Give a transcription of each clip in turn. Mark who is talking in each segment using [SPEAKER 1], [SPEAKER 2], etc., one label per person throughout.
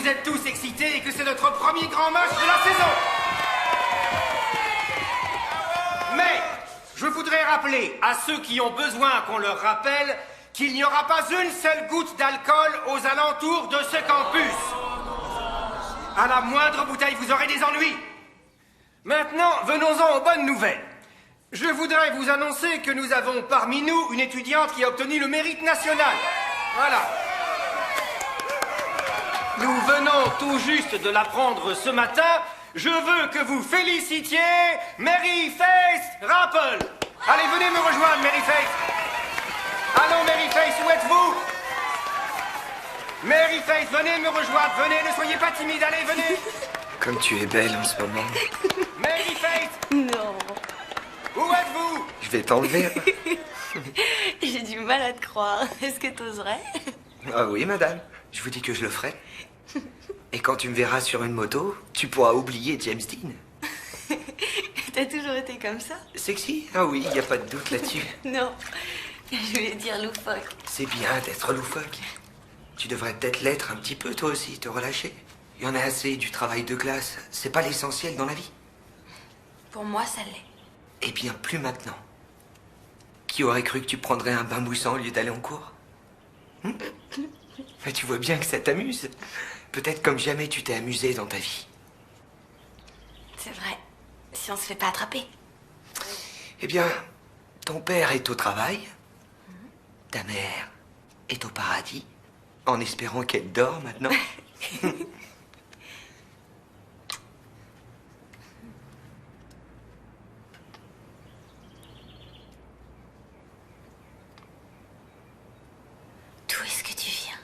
[SPEAKER 1] vous êtes tous excités et que c'est notre premier grand match de la saison. Mais je voudrais rappeler à ceux qui ont besoin qu'on leur rappelle qu'il n'y aura pas une seule goutte d'alcool aux alentours de ce campus. À la moindre bouteille, vous aurez des ennuis. Maintenant, venons-en aux bonnes nouvelles. Je voudrais vous annoncer que nous avons parmi nous une étudiante qui a obtenu le mérite national. Voilà. Nous venons tout juste de l'apprendre ce matin. Je veux que vous félicitiez Mary Faith Rapple. Allez, venez me rejoindre, Mary Faith. Allons, Mary Faith, où êtes-vous? Mary Faith, venez me rejoindre, venez, ne soyez pas timide, allez, venez.
[SPEAKER 2] Comme tu es belle en ce moment.
[SPEAKER 1] Mary Faith.
[SPEAKER 3] Non.
[SPEAKER 1] Où êtes-vous?
[SPEAKER 2] Je vais t'enlever.
[SPEAKER 3] J'ai du mal à te croire. Est-ce que t'oserais?
[SPEAKER 2] Ah oui, madame. Je vous dis que je le ferai. Et quand tu me verras sur une moto, tu pourras oublier James Dean.
[SPEAKER 3] T'as toujours été comme ça?
[SPEAKER 2] Sexy? Ah oui, il n'y a pas de doute là-dessus.
[SPEAKER 3] Non. Je voulais dire loufoque.
[SPEAKER 2] C'est bien d'être loufoque. Tu devrais peut-être l'être un petit peu, toi aussi, te relâcher. Il y en a assez du travail de classe. C'est pas l'essentiel dans la vie.
[SPEAKER 3] Pour moi, ça l'est.
[SPEAKER 2] Eh bien, plus maintenant. Qui aurait cru que tu prendrais un bain moussant au lieu d'aller en cours? Mais tu vois bien que ça t'amuse. Peut-être comme jamais tu t'es amusé dans ta vie.
[SPEAKER 3] C'est vrai. Si on se fait pas attraper.
[SPEAKER 2] Eh bien, ton père est au travail. Ta mère est au paradis. En espérant qu'elle dort maintenant.
[SPEAKER 3] D'où est-ce que tu viens?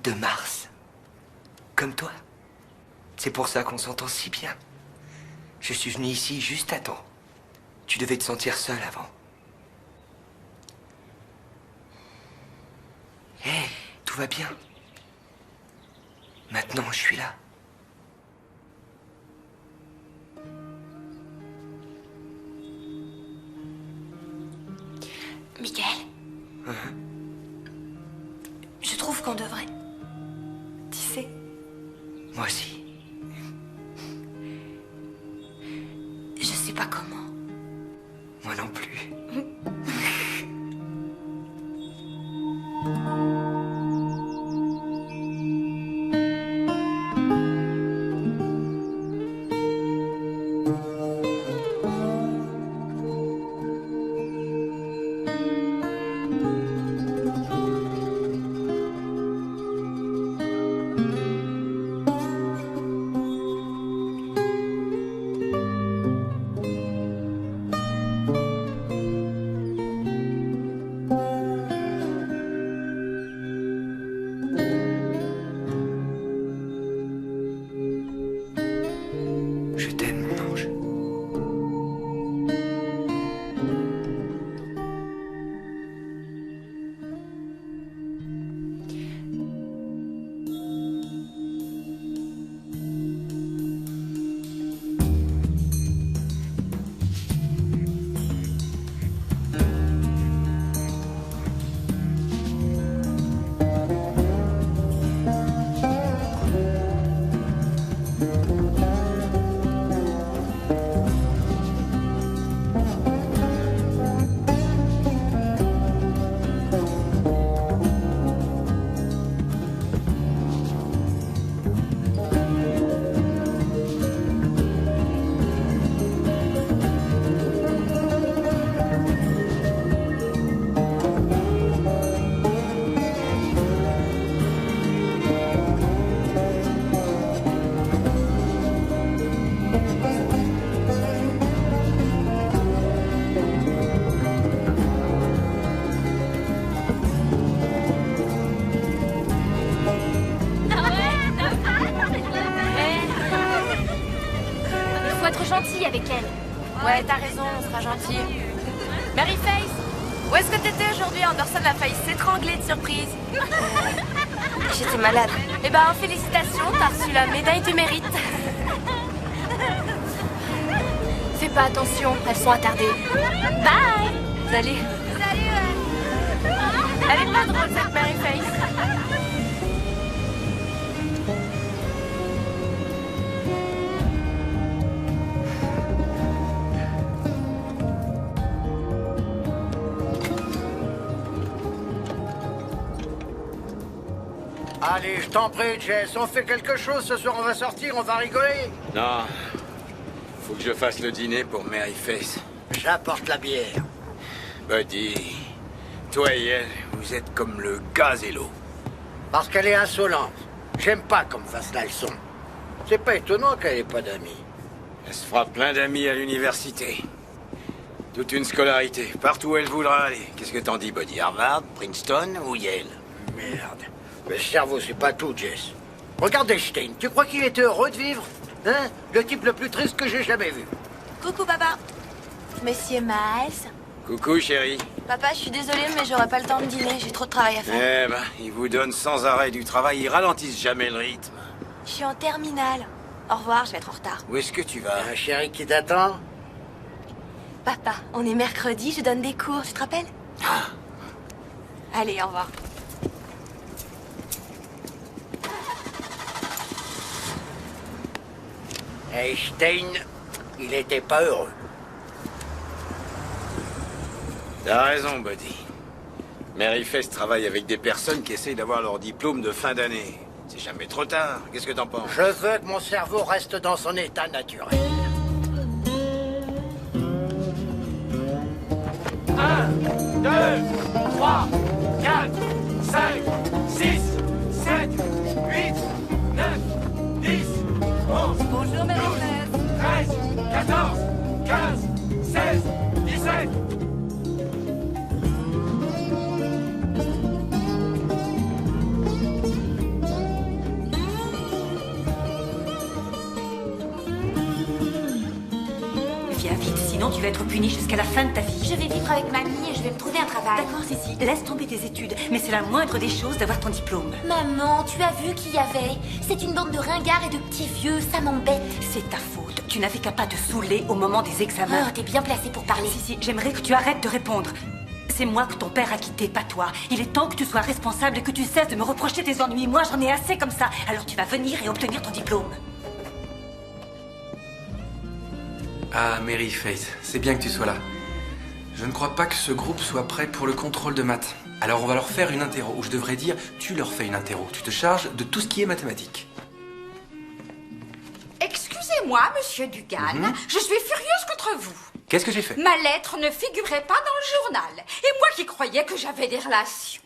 [SPEAKER 2] De Mars. Comme toi. C'est pour ça qu'on s'entend si bien. Je suis venu ici juste à temps. Tu devais te sentir seul avant. Hé, tout va bien. Maintenant, je suis là.
[SPEAKER 3] Michael? Je trouve qu'on devrait. Tu sais.
[SPEAKER 2] Moi aussi.
[SPEAKER 3] Je sais pas comment.
[SPEAKER 2] Moi non plus. Je t'aime, mon ange.
[SPEAKER 4] gentil avec elle.
[SPEAKER 3] Ouais, t'as raison, on sera gentil. Mary Faith, où est-ce que t'étais aujourd'hui? Anderson a failli s'étrangler de surprise.
[SPEAKER 4] J'étais malade.
[SPEAKER 3] Eh ben, félicitations, t'as reçu la médaille du mérite. Fais pas attention, elles sont attardées.
[SPEAKER 4] Bye.
[SPEAKER 3] Salut.
[SPEAKER 4] Salut.
[SPEAKER 3] Elle est pas drôle, cette Mary Faith.
[SPEAKER 5] Allez, je t'en prie, Jess, on fait quelque chose ce soir, on va sortir, on va rigoler.
[SPEAKER 6] Non. Faut que je fasse le dîner pour Mary Face.
[SPEAKER 5] J'apporte la bière.
[SPEAKER 6] Buddy, toi et elle, vous êtes comme le gaz et l'eau.
[SPEAKER 5] Parce qu'elle est insolente. J'aime pas qu'on me fasse la leçon. C'est pas étonnant qu'elle ait pas d'amis.
[SPEAKER 6] Elle se fera plein d'amis à l'université. Toute une scolarité, partout où elle voudra aller. Qu'est-ce que t'en dis, Buddy? Harvard, Princeton ou Yale?
[SPEAKER 5] Merde. Le cerveau, c'est pas tout, Jess. Regarde Einstein, tu crois qu'il était heureux de vivre? Hein? Le type le plus triste que j'ai jamais vu.
[SPEAKER 3] Coucou, papa. Monsieur Miles.
[SPEAKER 6] Coucou, chérie.
[SPEAKER 3] Papa, je suis désolée, mais j'aurai pas le temps de dîner. J'ai trop de travail à faire.
[SPEAKER 6] Eh ben, ils vous donnent sans arrêt du travail, ils ralentissent jamais le rythme.
[SPEAKER 3] Je suis en terminale. Au revoir, je vais être en retard.
[SPEAKER 6] Où est-ce que tu vas?
[SPEAKER 5] Un chéri qui t'attend?
[SPEAKER 3] Papa, on est mercredi, je donne des cours, tu te rappelles? Allez, au revoir.
[SPEAKER 5] Einstein, il était pas heureux.
[SPEAKER 6] T'as raison, Buddy. Mary Face travaille avec des personnes qui essayent d'avoir leur diplôme de fin d'année. C'est jamais trop tard. Qu'est-ce que t'en penses?
[SPEAKER 5] Je veux que mon cerveau reste dans son état naturel.
[SPEAKER 1] 1, 2, 3, 4, 5, 6, 7, 8, 9, 10, 11,
[SPEAKER 3] Bonjour, Marie-Thérèse.
[SPEAKER 1] 13, 14, 15, 16, 17.
[SPEAKER 7] Viens vite, sinon tu vas être puni jusqu'à la fin de ta vie.
[SPEAKER 4] Je vais vivre avec mamie et je vais me trouver un travail.
[SPEAKER 7] D'accord, Sissi, laisse tomber tes études, mais c'est la moindre des choses d'avoir ton diplôme.
[SPEAKER 4] Maman, tu as vu qui y avait? C'est une bande de ringards et de petits vieux, ça m'embête.
[SPEAKER 7] C'est ta faute. Tu n'avais qu'à pas te saouler au moment des examens.
[SPEAKER 4] Oh, t'es bien placée pour parler.
[SPEAKER 7] Sissi, j'aimerais que tu arrêtes de répondre. C'est moi que ton père a quitté, pas toi. Il est temps que tu sois responsable et que tu cesses de me reprocher tes ennuis. Moi, j'en ai assez comme ça. Alors tu vas venir et obtenir ton diplôme.
[SPEAKER 8] Ah, Mary Face, c'est bien que tu sois là. Je ne crois pas que ce groupe soit prêt pour le contrôle de maths. Alors on va leur faire une interro, ou je devrais dire, tu leur fais une interro. Tu te charges de tout ce qui est mathématiques.
[SPEAKER 9] Excusez-moi, monsieur Dugan, je suis furieuse contre vous.
[SPEAKER 8] Qu'est-ce que j'ai fait?
[SPEAKER 9] Ma lettre ne figurait pas dans le journal. Et moi qui croyais que j'avais des relations.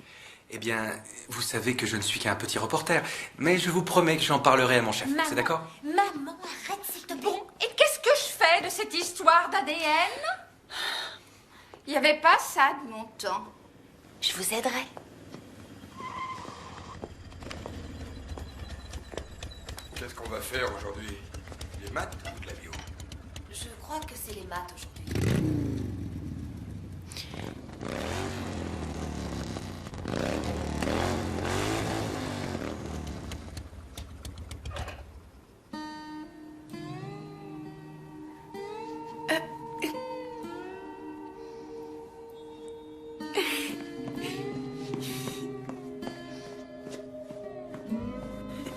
[SPEAKER 8] Eh bien, vous savez que je ne suis qu'un petit reporter, mais je vous promets que j'en parlerai à mon chef. C'est d'accord?
[SPEAKER 4] Maman, arrête s'il te plaît.
[SPEAKER 9] Bon, et qu'est-ce que je fais de cette histoire d'ADN? Il n'y avait pas ça de mon temps.
[SPEAKER 4] Je vous aiderai.
[SPEAKER 10] Qu'est-ce qu'on va faire aujourd'hui? Les maths ou de la bio?
[SPEAKER 4] Je crois que c'est les maths aujourd'hui.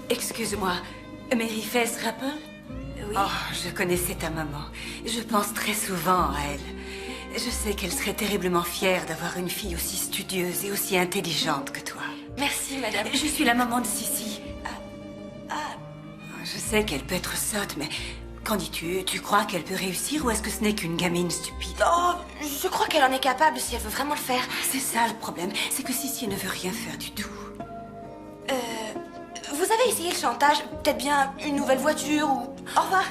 [SPEAKER 7] Excuse-moi, Mary Face Rappel?
[SPEAKER 3] Oui.
[SPEAKER 7] Oh, je connaissais ta maman. Je pense très souvent à elle. Je sais qu'elle serait terriblement fière d'avoir une fille aussi studieuse et aussi intelligente que toi.
[SPEAKER 3] Merci, madame.
[SPEAKER 7] Je suis la maman de Sissi. Je sais qu'elle peut être sotte, mais qu'en dis-tu? Tu crois qu'elle peut réussir ou est-ce que ce n'est qu'une gamine stupide?
[SPEAKER 3] Oh, je crois qu'elle en est capable si elle veut vraiment le faire.
[SPEAKER 7] C'est ça le problème, c'est que Sissi ne veut rien faire du tout.
[SPEAKER 3] Vous avez essayé le chantage? Peut-être bien une nouvelle voiture ou... Au revoir.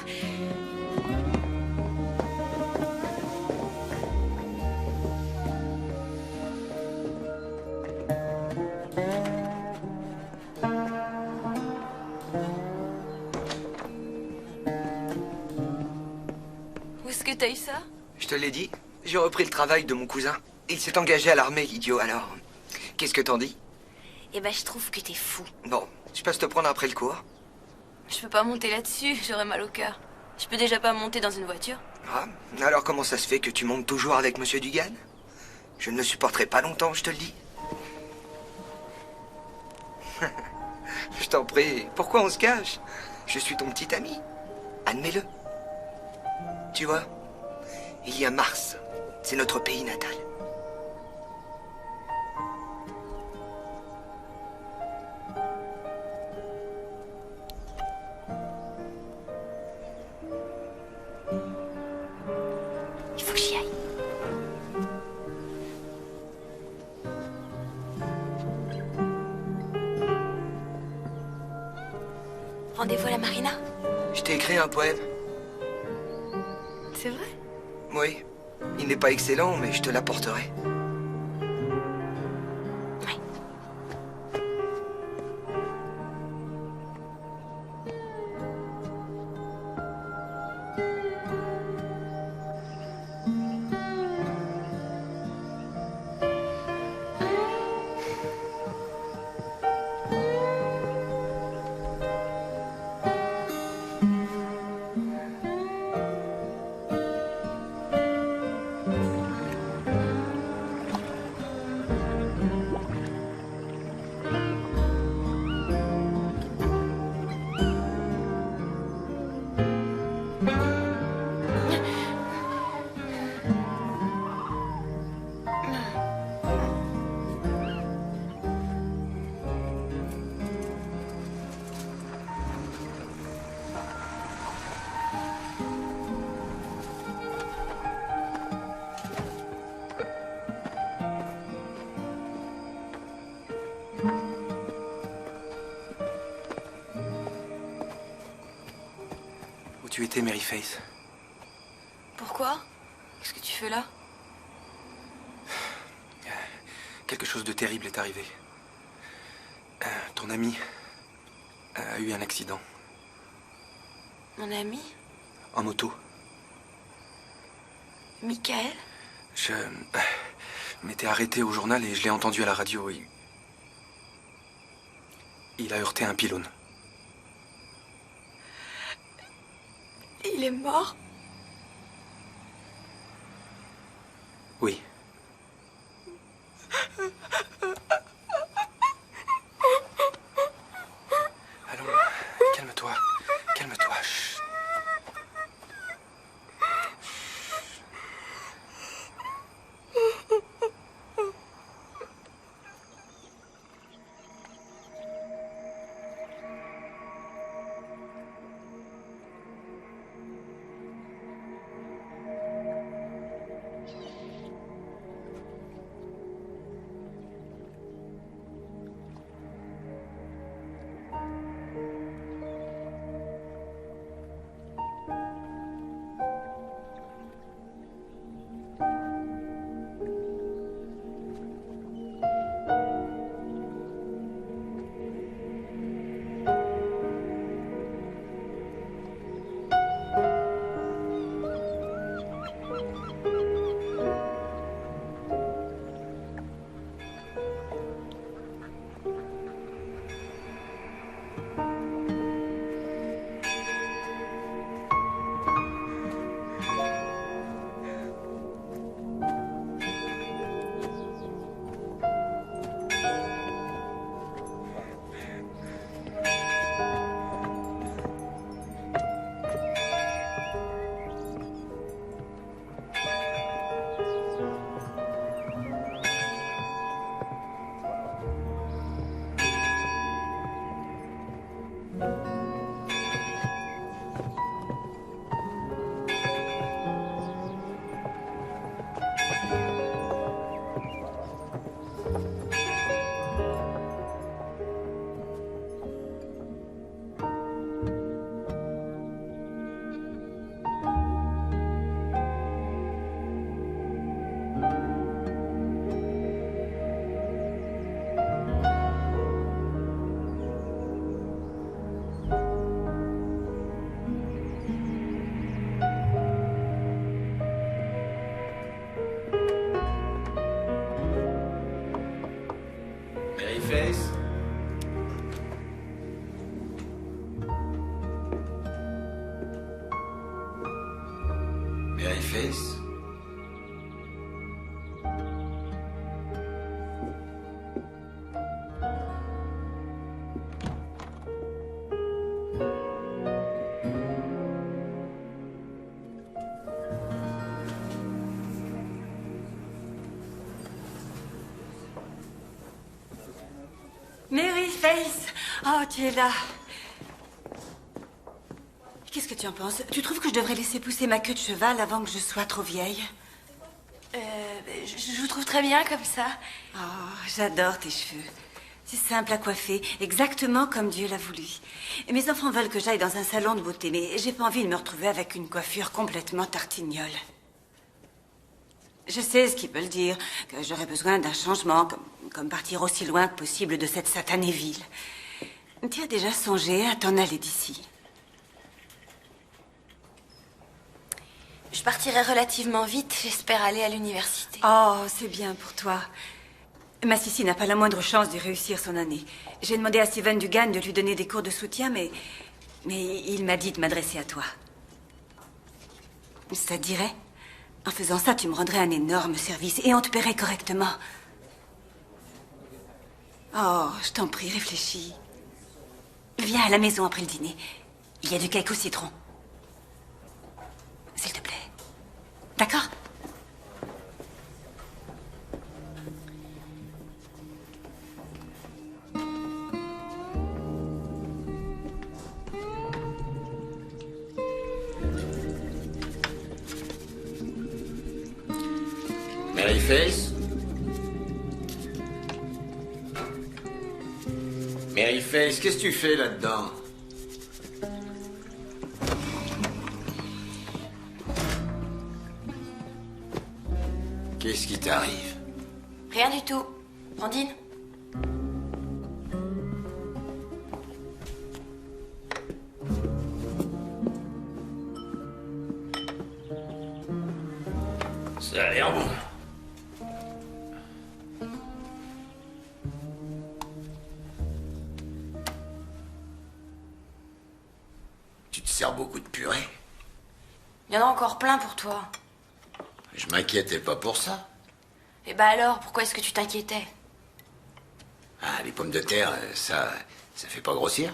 [SPEAKER 3] Où est-ce que t'as eu ça?
[SPEAKER 2] Je te l'ai dit, j'ai repris le travail de mon cousin. Il s'est engagé à l'armée, idiot, alors. Qu'est-ce que t'en dis?
[SPEAKER 3] Eh ben, je trouve que t'es fou.
[SPEAKER 2] Bon, je passe te prendre après le cours.
[SPEAKER 3] Je peux pas monter là-dessus, j'aurais mal au cœur. Je peux déjà pas monter dans une voiture.
[SPEAKER 2] Ah, alors comment ça se fait que tu montes toujours avec Monsieur Dugan? Je ne le supporterai pas longtemps, je te le dis. Je t'en prie, pourquoi on se cache? Je suis ton petit ami. Admets-le. Tu vois, il y a Mars. C'est notre pays natal.
[SPEAKER 3] rendez-vous à la marina?
[SPEAKER 2] Je t'ai écrit un poème.
[SPEAKER 3] C'est vrai?
[SPEAKER 2] Oui. Il n'est pas excellent, mais je te l'apporterai.
[SPEAKER 8] Où tu étais, Mary Faith?
[SPEAKER 3] Pourquoi? Qu'est-ce que tu fais là?
[SPEAKER 8] Quelque chose de terrible est arrivé. Ton ami a eu un accident.
[SPEAKER 3] Mon ami?
[SPEAKER 8] En moto.
[SPEAKER 3] Michael?
[SPEAKER 8] Je m'étais arrêté au journal et je l'ai entendu à la radio. Il a heurté un pylône.
[SPEAKER 3] Il est mort?
[SPEAKER 8] Oui. Allons, calme-toi. Calme-toi. Chut.
[SPEAKER 6] Mary Faith? Mary Faith?
[SPEAKER 7] Mary Faith! Oh, tu es là. Qu'est-ce que tu en penses? Tu trouves que je devrais laisser pousser ma queue de cheval avant que je sois trop vieille?
[SPEAKER 3] Je vous trouve très bien comme ça.
[SPEAKER 7] Oh, j'adore tes cheveux. C'est simple à coiffer, exactement comme Dieu l'a voulu. Et mes enfants veulent que j'aille dans un salon de beauté, mais j'ai pas envie de me retrouver avec une coiffure complètement tartignole. Je sais ce qu'ils veulent dire, que j'aurais besoin d'un changement, comme partir aussi loin que possible de cette satanée ville. Tu as déjà songé à t'en aller d'ici?
[SPEAKER 4] Je partirai relativement vite, j'espère aller à l'université.
[SPEAKER 7] Oh, c'est bien pour toi. Ma Sissi n'a pas la moindre chance de réussir son année. J'ai demandé à Steven Dugan de lui donner des cours de soutien, mais il m'a dit de m'adresser à toi. Ça te dirait? En faisant ça, tu me rendrais un énorme service et on te paierait correctement. Oh, je t'en prie, réfléchis. Viens à la maison après le dîner. Il y a du cake au citron. S'il te plaît. D'accord?
[SPEAKER 6] Maryface? Maryface, qu'est-ce que tu fais là-dedans? Qu'est-ce qui t'arrive?
[SPEAKER 4] Rien du tout. On dîne?
[SPEAKER 6] Ça a l'air bon. Tu te sers beaucoup de purée?
[SPEAKER 4] Il y en a encore plein pour toi.
[SPEAKER 6] Je m'inquiétais pas pour ça.
[SPEAKER 4] Et bah alors, pourquoi est-ce que tu t'inquiétais?
[SPEAKER 6] Ah, les pommes de terre, ça fait pas grossir?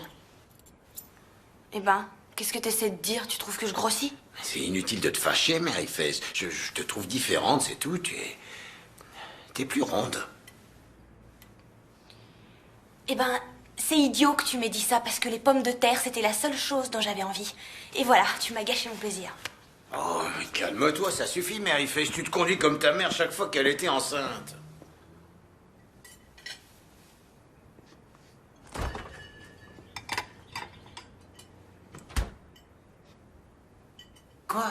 [SPEAKER 4] Eh ben, qu'est-ce que t'essaies de dire? Tu trouves que je grossis?
[SPEAKER 6] C'est inutile de te fâcher, Maryface. Je te trouve différente, c'est tout. T'es plus ronde.
[SPEAKER 4] Eh ben, c'est idiot que tu m'aies dit ça parce que les pommes de terre, c'était la seule chose dont j'avais envie. Et voilà, tu m'as gâché mon plaisir.
[SPEAKER 6] Oh, mais calme-toi, ça suffit, Maryface. Tu te conduis comme ta mère chaque fois qu'elle était enceinte. Quoi?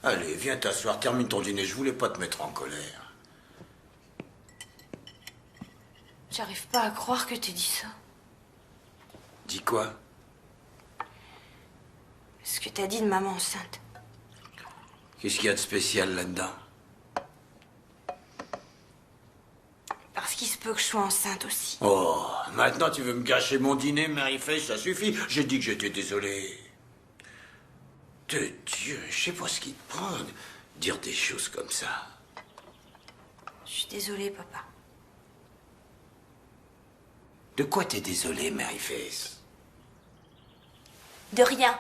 [SPEAKER 6] Allez, viens t'asseoir, termine ton dîner. Je voulais pas te mettre en colère.
[SPEAKER 4] J'arrive pas à croire que t'aies dit ça.
[SPEAKER 6] Dis quoi?
[SPEAKER 4] Ce que t'as dit de maman enceinte.
[SPEAKER 6] Qu'est-ce qu'il y a de spécial là-dedans?
[SPEAKER 4] Parce qu'il se peut que je sois enceinte aussi.
[SPEAKER 6] Oh, maintenant tu veux me gâcher mon dîner, Maryface, ça suffit. J'ai dit que j'étais désolé. De Dieu, je sais pas ce qui te prend de dire des choses comme ça.
[SPEAKER 4] Je suis désolée, papa.
[SPEAKER 6] De quoi t'es désolé, Maryface?
[SPEAKER 4] De rien.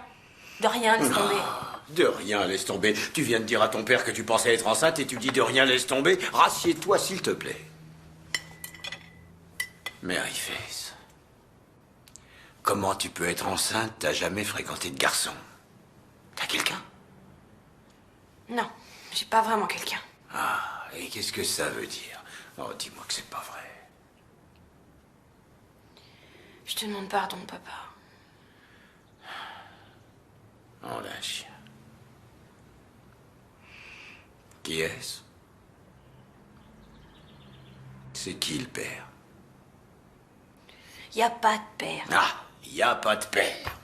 [SPEAKER 4] De rien, laisse tomber.
[SPEAKER 6] De rien, laisse tomber. Tu viens de dire à ton père que tu pensais être enceinte et tu dis de rien, laisse tomber. Rassieds-toi, s'il te plaît. Maryface, comment tu peux être enceinte? T'as jamais fréquenté de garçon? T'as quelqu'un?
[SPEAKER 4] Non, j'ai pas vraiment quelqu'un.
[SPEAKER 6] Ah, et qu'est-ce que ça veut dire? Oh, dis-moi que c'est pas vrai.
[SPEAKER 4] Je te demande pardon, papa.
[SPEAKER 6] Oh, la chien. Qui est-ce? C'est qui le père?
[SPEAKER 4] Y a pas de père.
[SPEAKER 6] Ah, y a pas de père.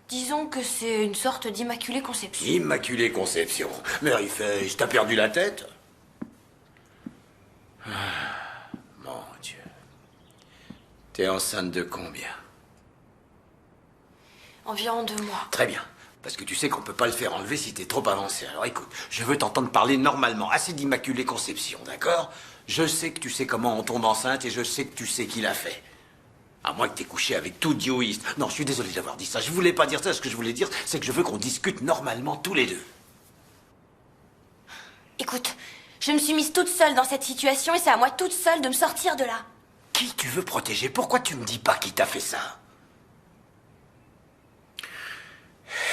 [SPEAKER 4] Disons que c'est une sorte d'immaculée conception.
[SPEAKER 6] Immaculée conception. Maryface, t'as perdu la tête? Ah, mon Dieu. T'es enceinte de combien?
[SPEAKER 4] Environ 2 mois.
[SPEAKER 6] Très bien. Parce que tu sais qu'on peut pas le faire enlever si t'es trop avancé. Alors écoute, je veux t'entendre parler normalement. Assez d'immaculée conception, d'accord? Je sais que tu sais comment on tombe enceinte et je sais que tu sais qui l'a fait. À moins que t'aies couché avec tout dioïste. Non, je suis désolé d'avoir dit ça. Je voulais pas dire ça. Ce que je voulais dire, c'est que je veux qu'on discute normalement tous les deux.
[SPEAKER 4] Écoute, je me suis mise toute seule dans cette situation et c'est à moi toute seule de me sortir de là.
[SPEAKER 6] Qui tu veux protéger? Pourquoi tu me dis pas qui t'a fait ça?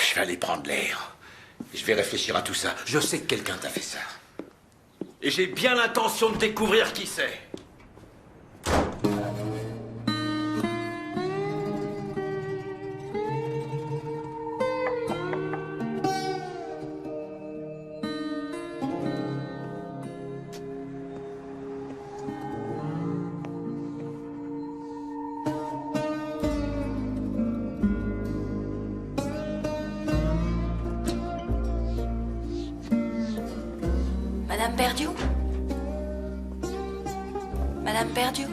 [SPEAKER 6] Je vais aller prendre l'air. Je vais réfléchir à tout ça. Je sais que quelqu'un t'a fait ça. Et j'ai bien l'intention de découvrir qui c'est.
[SPEAKER 4] Madame Perdieu? Madame Perdieu?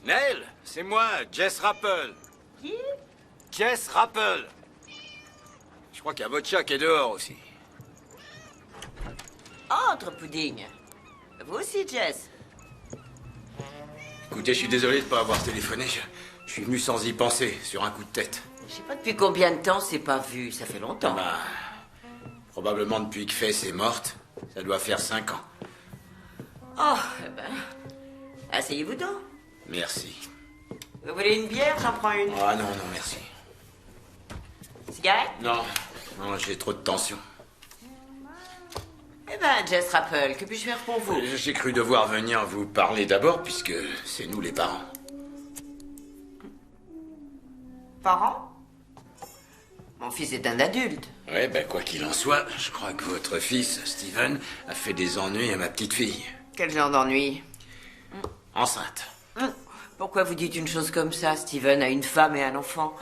[SPEAKER 6] Nell, c'est moi, Jess Rappel.
[SPEAKER 11] Qui?
[SPEAKER 6] Jess Rappel. Je crois qu'il y a votre chat qui est dehors aussi.
[SPEAKER 11] Entre, Pudding. Vous aussi, Jess.
[SPEAKER 6] Écoutez, je suis désolé de ne pas avoir téléphoné. Je suis venu sans y penser, sur un coup de tête.
[SPEAKER 11] Je sais pas depuis combien de temps c'est pas vu. Ça fait longtemps.
[SPEAKER 6] Bah, probablement depuis que Faith est morte. Ça doit faire 5 ans.
[SPEAKER 11] Oh, eh ben... Asseyez-vous donc.
[SPEAKER 6] Merci.
[SPEAKER 11] Vous voulez une bière? J'en prends une.
[SPEAKER 6] Ah non, non, merci.
[SPEAKER 11] Cigarette?
[SPEAKER 6] Non, non, j'ai trop de tension.
[SPEAKER 11] Eh ben, Jess Rappel, que puis-je faire pour vous?
[SPEAKER 6] J'ai cru devoir venir vous parler d'abord, puisque c'est nous les parents.
[SPEAKER 11] Parents? Mon fils est un adulte.
[SPEAKER 6] Ouais, ben quoi qu'il en soit, je crois que votre fils, Steven, a fait des ennuis à ma petite fille.
[SPEAKER 11] Quel genre d'ennui?
[SPEAKER 6] Enceinte.
[SPEAKER 11] Pourquoi vous dites une chose comme ça? Steven a une femme et un enfant.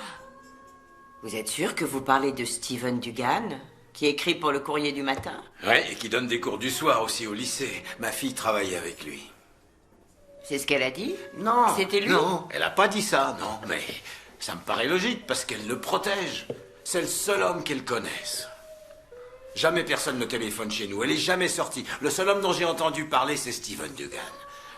[SPEAKER 11] Vous êtes sûr que vous parlez de Steven Dugan, qui écrit pour le Courrier du matin?
[SPEAKER 6] Ouais, et qui donne des cours du soir aussi au lycée. Ma fille travaille avec lui.
[SPEAKER 11] C'est ce qu'elle a dit?
[SPEAKER 6] Non.
[SPEAKER 11] C'était lui?
[SPEAKER 6] Non, elle a pas dit ça, non. Mais ça me paraît logique, parce qu'elle le protège. C'est le seul homme qu'elle connaisse. Jamais personne ne téléphone chez nous. Elle est jamais sortie. Le seul homme dont j'ai entendu parler, c'est Steven Dugan.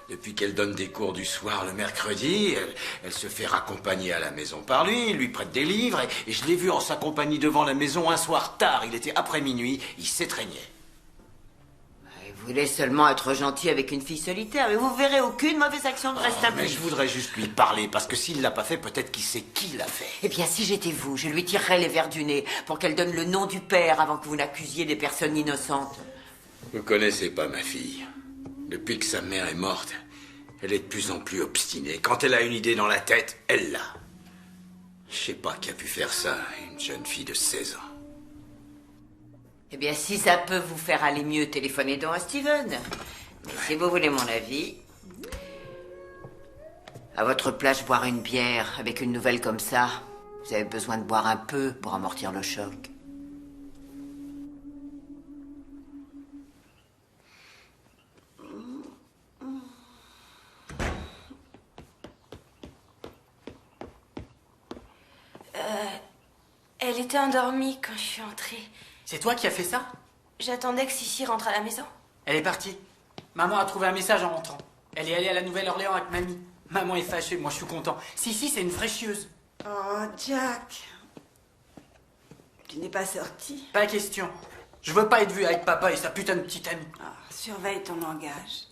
[SPEAKER 6] Depuis qu'elle donne des cours du soir le mercredi, elle se fait raccompagner à la maison par lui, il lui prête des livres, et je l'ai vu en sa compagnie devant la maison un soir tard. Il était après minuit, il s'étreignait.
[SPEAKER 11] Il voulait seulement être gentil avec une fille solitaire, mais vous verrez aucune mauvaise action ne reste impunie.
[SPEAKER 6] Mais je voudrais juste lui parler, parce que s'il l'a pas fait, peut-être qu'il sait qui l'a fait.
[SPEAKER 11] Eh bien, si j'étais vous, je lui tirerais les vers du nez pour qu'elle donne le nom du père avant que vous n'accusiez des personnes innocentes.
[SPEAKER 6] Vous connaissez pas ma fille. Depuis que sa mère est morte, elle est de plus en plus obstinée. Quand elle a une idée dans la tête, elle l'a. Je sais pas qui a pu faire ça, une jeune fille de 16 ans.
[SPEAKER 11] Eh bien, si ça peut vous faire aller mieux, téléphonez donc à Steven. Mais si vous voulez mon avis, à votre place, boire une bière avec une nouvelle comme ça, vous avez besoin de boire un peu pour amortir le choc.
[SPEAKER 4] Elle était endormie quand je suis entrée.
[SPEAKER 12] C'est toi qui as fait ça?
[SPEAKER 4] J'attendais que Sissi rentre à la maison.
[SPEAKER 12] Elle est partie. Maman a trouvé un message en rentrant. Elle est allée à la Nouvelle-Orléans avec mamie. Maman est fâchée, moi je suis content. Si, c'est une vraie chieuse.
[SPEAKER 13] Oh, Jack. Tu n'es pas sorti?
[SPEAKER 12] Pas question. Je veux pas être vu avec papa et sa putain de petite amie.
[SPEAKER 13] Oh, surveille ton langage.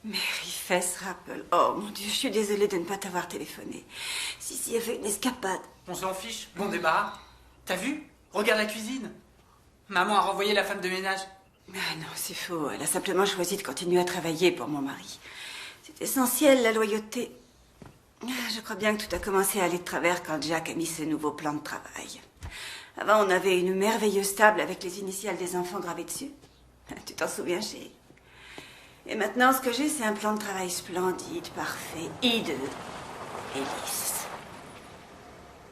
[SPEAKER 13] Mary Faith Rappel. Oh mon Dieu, je suis désolée de ne pas t'avoir téléphoné. Sissi a fait une escapade.
[SPEAKER 12] On s'en fiche, bon débarras. T'as vu? Regarde la cuisine. Maman a renvoyé la femme de ménage.
[SPEAKER 13] Ah non, c'est faux. Elle a simplement choisi de continuer à travailler pour mon mari. C'est essentiel, la loyauté. Je crois bien que tout a commencé à aller de travers quand Jack a mis ce nouveau plan de travail. Avant, on avait une merveilleuse table avec les initiales des enfants gravées dessus. Tu t'en souviens, chérie? Et maintenant, ce que j'ai, c'est un plan de travail splendide, parfait, hideux et lisse.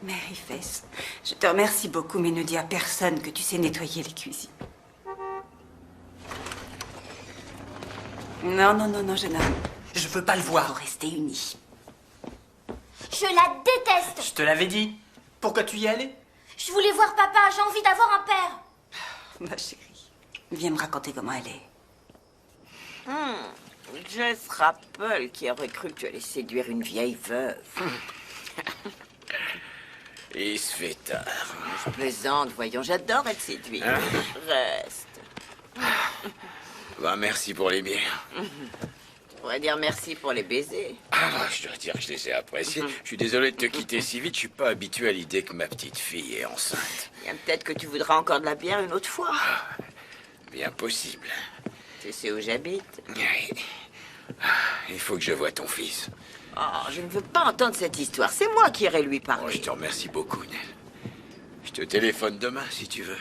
[SPEAKER 13] Mary Faith, je te remercie beaucoup, mais ne dis à personne que tu sais nettoyer les cuisines. Non, jeune homme.
[SPEAKER 12] Je veux pas le voir.
[SPEAKER 13] Faut rester unis.
[SPEAKER 14] Je la déteste.
[SPEAKER 12] Je te l'avais dit. Pourquoi tu y allais?
[SPEAKER 14] Je voulais voir papa, j'ai envie d'avoir un père.
[SPEAKER 13] Ma chérie, viens me raconter comment elle est.
[SPEAKER 11] Jess Rappel qui aurait cru que tu allais séduire une vieille veuve.
[SPEAKER 6] Il se fait tard.
[SPEAKER 11] Je plaisante, voyons, j'adore être séduite.
[SPEAKER 6] Hein?
[SPEAKER 11] Reste.
[SPEAKER 6] Bah, merci pour les bières.
[SPEAKER 11] pourrais dire merci pour les baisers.
[SPEAKER 6] Ah, je dois dire que je les ai appréciés. Je suis désolé de te quitter si vite. Je suis pas habitué à l'idée que ma petite fille est enceinte.
[SPEAKER 11] Bien, peut-être que tu voudras encore de la bière une autre fois.
[SPEAKER 6] Bien possible.
[SPEAKER 11] Tu sais où j'habite?
[SPEAKER 6] Oui. Il faut que je voie ton fils.
[SPEAKER 11] Oh, je ne veux pas entendre cette histoire. C'est moi qui irai lui parler.
[SPEAKER 6] Oh, je te remercie beaucoup, Nell. Je te téléphone demain, si tu veux.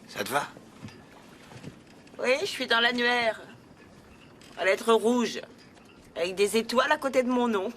[SPEAKER 6] Ça te va?
[SPEAKER 11] Oui, je suis dans l'annuaire. À lettres rouges. Avec des étoiles à côté de mon nom.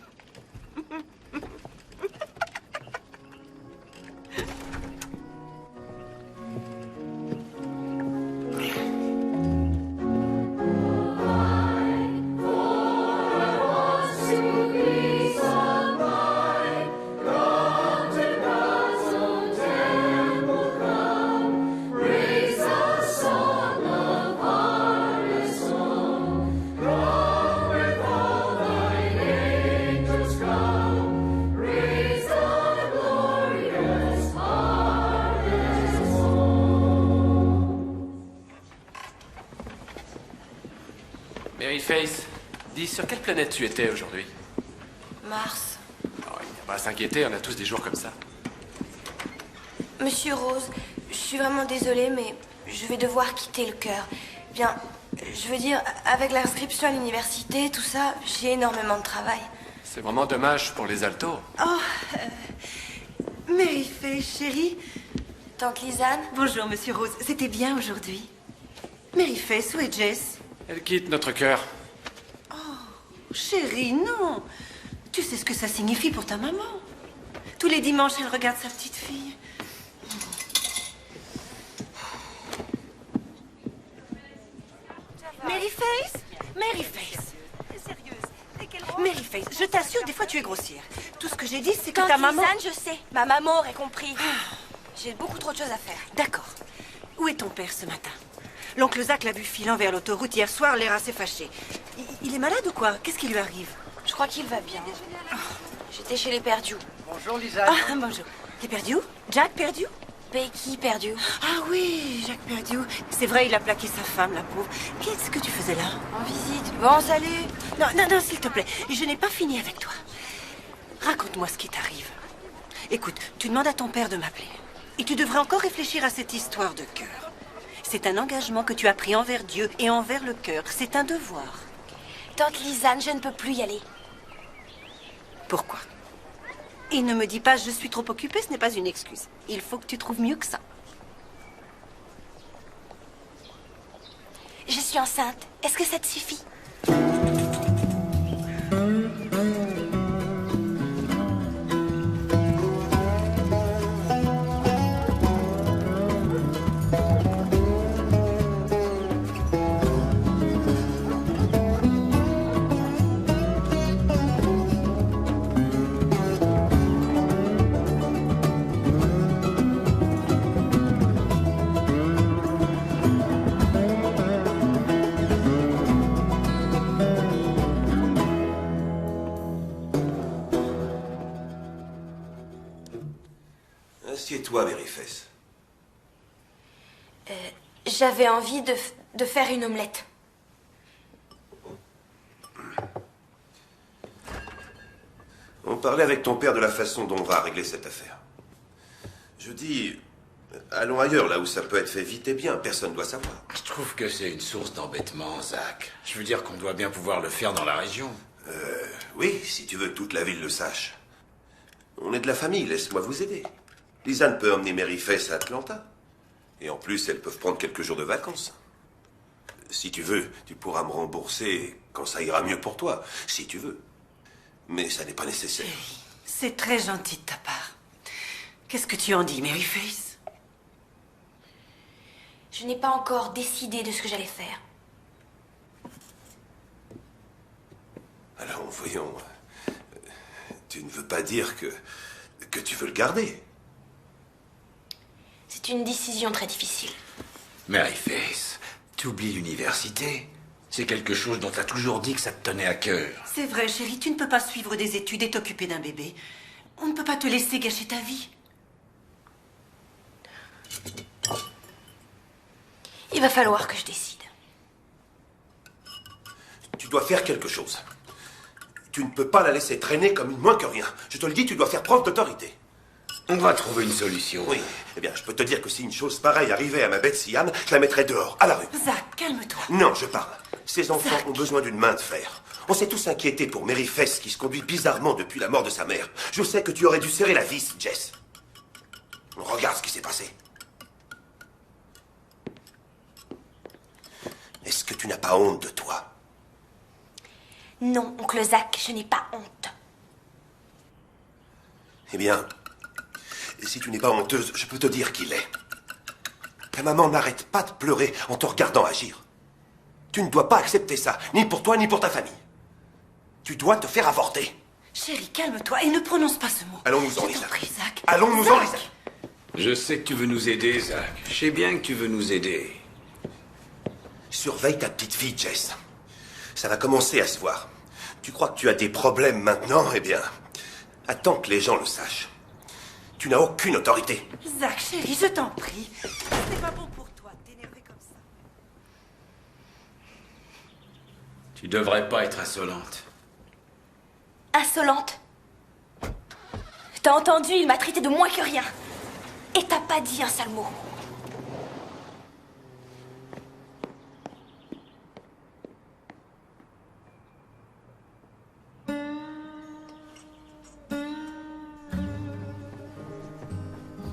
[SPEAKER 15] Maryface, dis, sur quelle planète tu étais aujourd'hui?
[SPEAKER 4] Mars.
[SPEAKER 15] Oh, il n'y a pas à s'inquiéter, on a tous des jours comme ça.
[SPEAKER 4] Monsieur Rose, je suis vraiment désolée, mais je vais devoir quitter le chœur. Bien, je veux dire, avec l'inscription à l'université, tout ça, j'ai énormément de travail.
[SPEAKER 15] C'est vraiment dommage pour les altos.
[SPEAKER 7] Oh, Maryface, chérie.
[SPEAKER 4] Tante Lisanne.
[SPEAKER 7] Bonjour, monsieur Rose. C'était bien aujourd'hui. Maryface, où est Jess?
[SPEAKER 15] Elle quitte notre cœur.
[SPEAKER 7] Chérie, non. Tu sais ce que ça signifie pour ta maman. Tous les dimanches, elle regarde sa petite fille. Maryface? Maryface. Maryface, je t'assure, des fois tu es grossière. Tout ce que j'ai dit, c'est que
[SPEAKER 4] Tante
[SPEAKER 7] ta maman...
[SPEAKER 4] Lisanne, je sais. Ma maman aurait compris. J'ai beaucoup trop de choses à faire.
[SPEAKER 7] D'accord. Où est ton père ce matin? L'oncle Zach l'a vu filant vers l'autoroute hier soir, l'air assez fâché. Il est malade ou quoi? Qu'est-ce qui lui arrive?
[SPEAKER 4] Je crois qu'il va bien. J'étais chez les Perdus.
[SPEAKER 5] Bonjour, Lisa.
[SPEAKER 7] Ah, bonjour. Les Perdus? Jack Perdue?
[SPEAKER 4] Becky Perdue.
[SPEAKER 7] Ah oui, Jack Perdue. C'est vrai, il a plaqué sa femme, la pauvre. Qu'est-ce que tu faisais là?
[SPEAKER 4] En visite. Bon, salut.
[SPEAKER 7] Non, non, non, s'il te plaît. Je n'ai pas fini avec toi. Raconte-moi ce qui t'arrive. Écoute, tu demandes à ton père de m'appeler. Et tu devrais encore réfléchir à cette histoire de cœur. C'est un engagement que tu as pris envers Dieu et envers le cœur. C'est un devoir.
[SPEAKER 4] Tante Lisanne, je ne peux plus y aller.
[SPEAKER 7] Pourquoi? Et ne me dis pas « je suis trop occupée », ce n'est pas une excuse. Il faut que tu trouves mieux que ça.
[SPEAKER 4] Je suis enceinte. Est-ce que ça te suffit?
[SPEAKER 16] Assieds-toi, Maryface.
[SPEAKER 4] J'avais envie de faire une omelette.
[SPEAKER 16] On parlait avec ton père de la façon dont on va régler cette affaire. Je dis, allons ailleurs, là où ça peut être fait vite et bien. Personne ne doit savoir.
[SPEAKER 6] Je trouve que c'est une source d'embêtement, Zach. Je veux dire qu'on doit bien pouvoir le faire dans la région.
[SPEAKER 16] Oui, si tu veux que toute la ville le sache. On est de la famille, laisse-moi vous aider. Lisanne peut emmener Maryface à Atlanta. Et en plus, elles peuvent prendre quelques jours de vacances. Si tu veux, tu pourras me rembourser quand ça ira mieux pour toi, si tu veux. Mais ça n'est pas nécessaire.
[SPEAKER 7] C'est très gentil de ta part. Qu'est-ce que tu en dis, Maryface?
[SPEAKER 4] Je n'ai pas encore décidé de ce que j'allais faire.
[SPEAKER 16] Alors, voyons. Tu ne veux pas dire que tu veux le garder?
[SPEAKER 4] C'est une décision très difficile.
[SPEAKER 6] Maryface, tu oublies l'université. C'est quelque chose dont tu as toujours dit que ça te tenait à cœur.
[SPEAKER 7] C'est vrai, chérie, tu ne peux pas suivre des études et t'occuper d'un bébé. On ne peut pas te laisser gâcher ta vie.
[SPEAKER 4] Il va falloir que je décide.
[SPEAKER 16] Tu dois faire quelque chose. Tu ne peux pas la laisser traîner comme une moins que rien. Je te le dis, tu dois faire preuve d'autorité.
[SPEAKER 6] On va trouver une solution.
[SPEAKER 16] Oui. Eh bien, je peux te dire que si une chose pareille arrivait à ma Betsy Ann, je la mettrais dehors, à la rue.
[SPEAKER 7] Zach, calme-toi.
[SPEAKER 16] Non, je parle. Ces enfants ont besoin d'une main de fer. On s'est tous inquiétés pour Mary Fess qui se conduit bizarrement depuis la mort de sa mère. Je sais que tu aurais dû serrer la vis, Jess. Regarde ce qui s'est passé. Est-ce que tu n'as pas honte de toi?
[SPEAKER 4] Non, oncle Zach, je n'ai pas honte.
[SPEAKER 16] Eh bien, si tu n'es pas honteuse, je peux te dire qu'il est. Ta maman n'arrête pas de pleurer en te regardant agir. Tu ne dois pas accepter ça, ni pour toi, ni pour ta famille. Tu dois te faire avorter.
[SPEAKER 7] Chérie, calme-toi et ne prononce pas ce mot.
[SPEAKER 16] Allons-nous-en,
[SPEAKER 7] Je
[SPEAKER 16] Lisa.
[SPEAKER 7] t'en prie, Zach.
[SPEAKER 16] Allons-nous-en, Lisa.
[SPEAKER 6] Je sais que tu veux nous aider, Zach. Je sais bien que tu veux nous aider.
[SPEAKER 16] Surveille ta petite fille, Jess. Ça va commencer à se voir. Tu crois que tu as des problèmes maintenant? Eh bien, attends que les gens le sachent. Tu n'as aucune autorité.
[SPEAKER 7] Zach, chérie, je t'en prie. C'est pas bon pour toi de t'énerver comme ça.
[SPEAKER 6] Tu devrais pas être insolente.
[SPEAKER 4] Insolente. T'as entendu, il m'a traité de moins que rien. Et t'as pas dit un seul mot.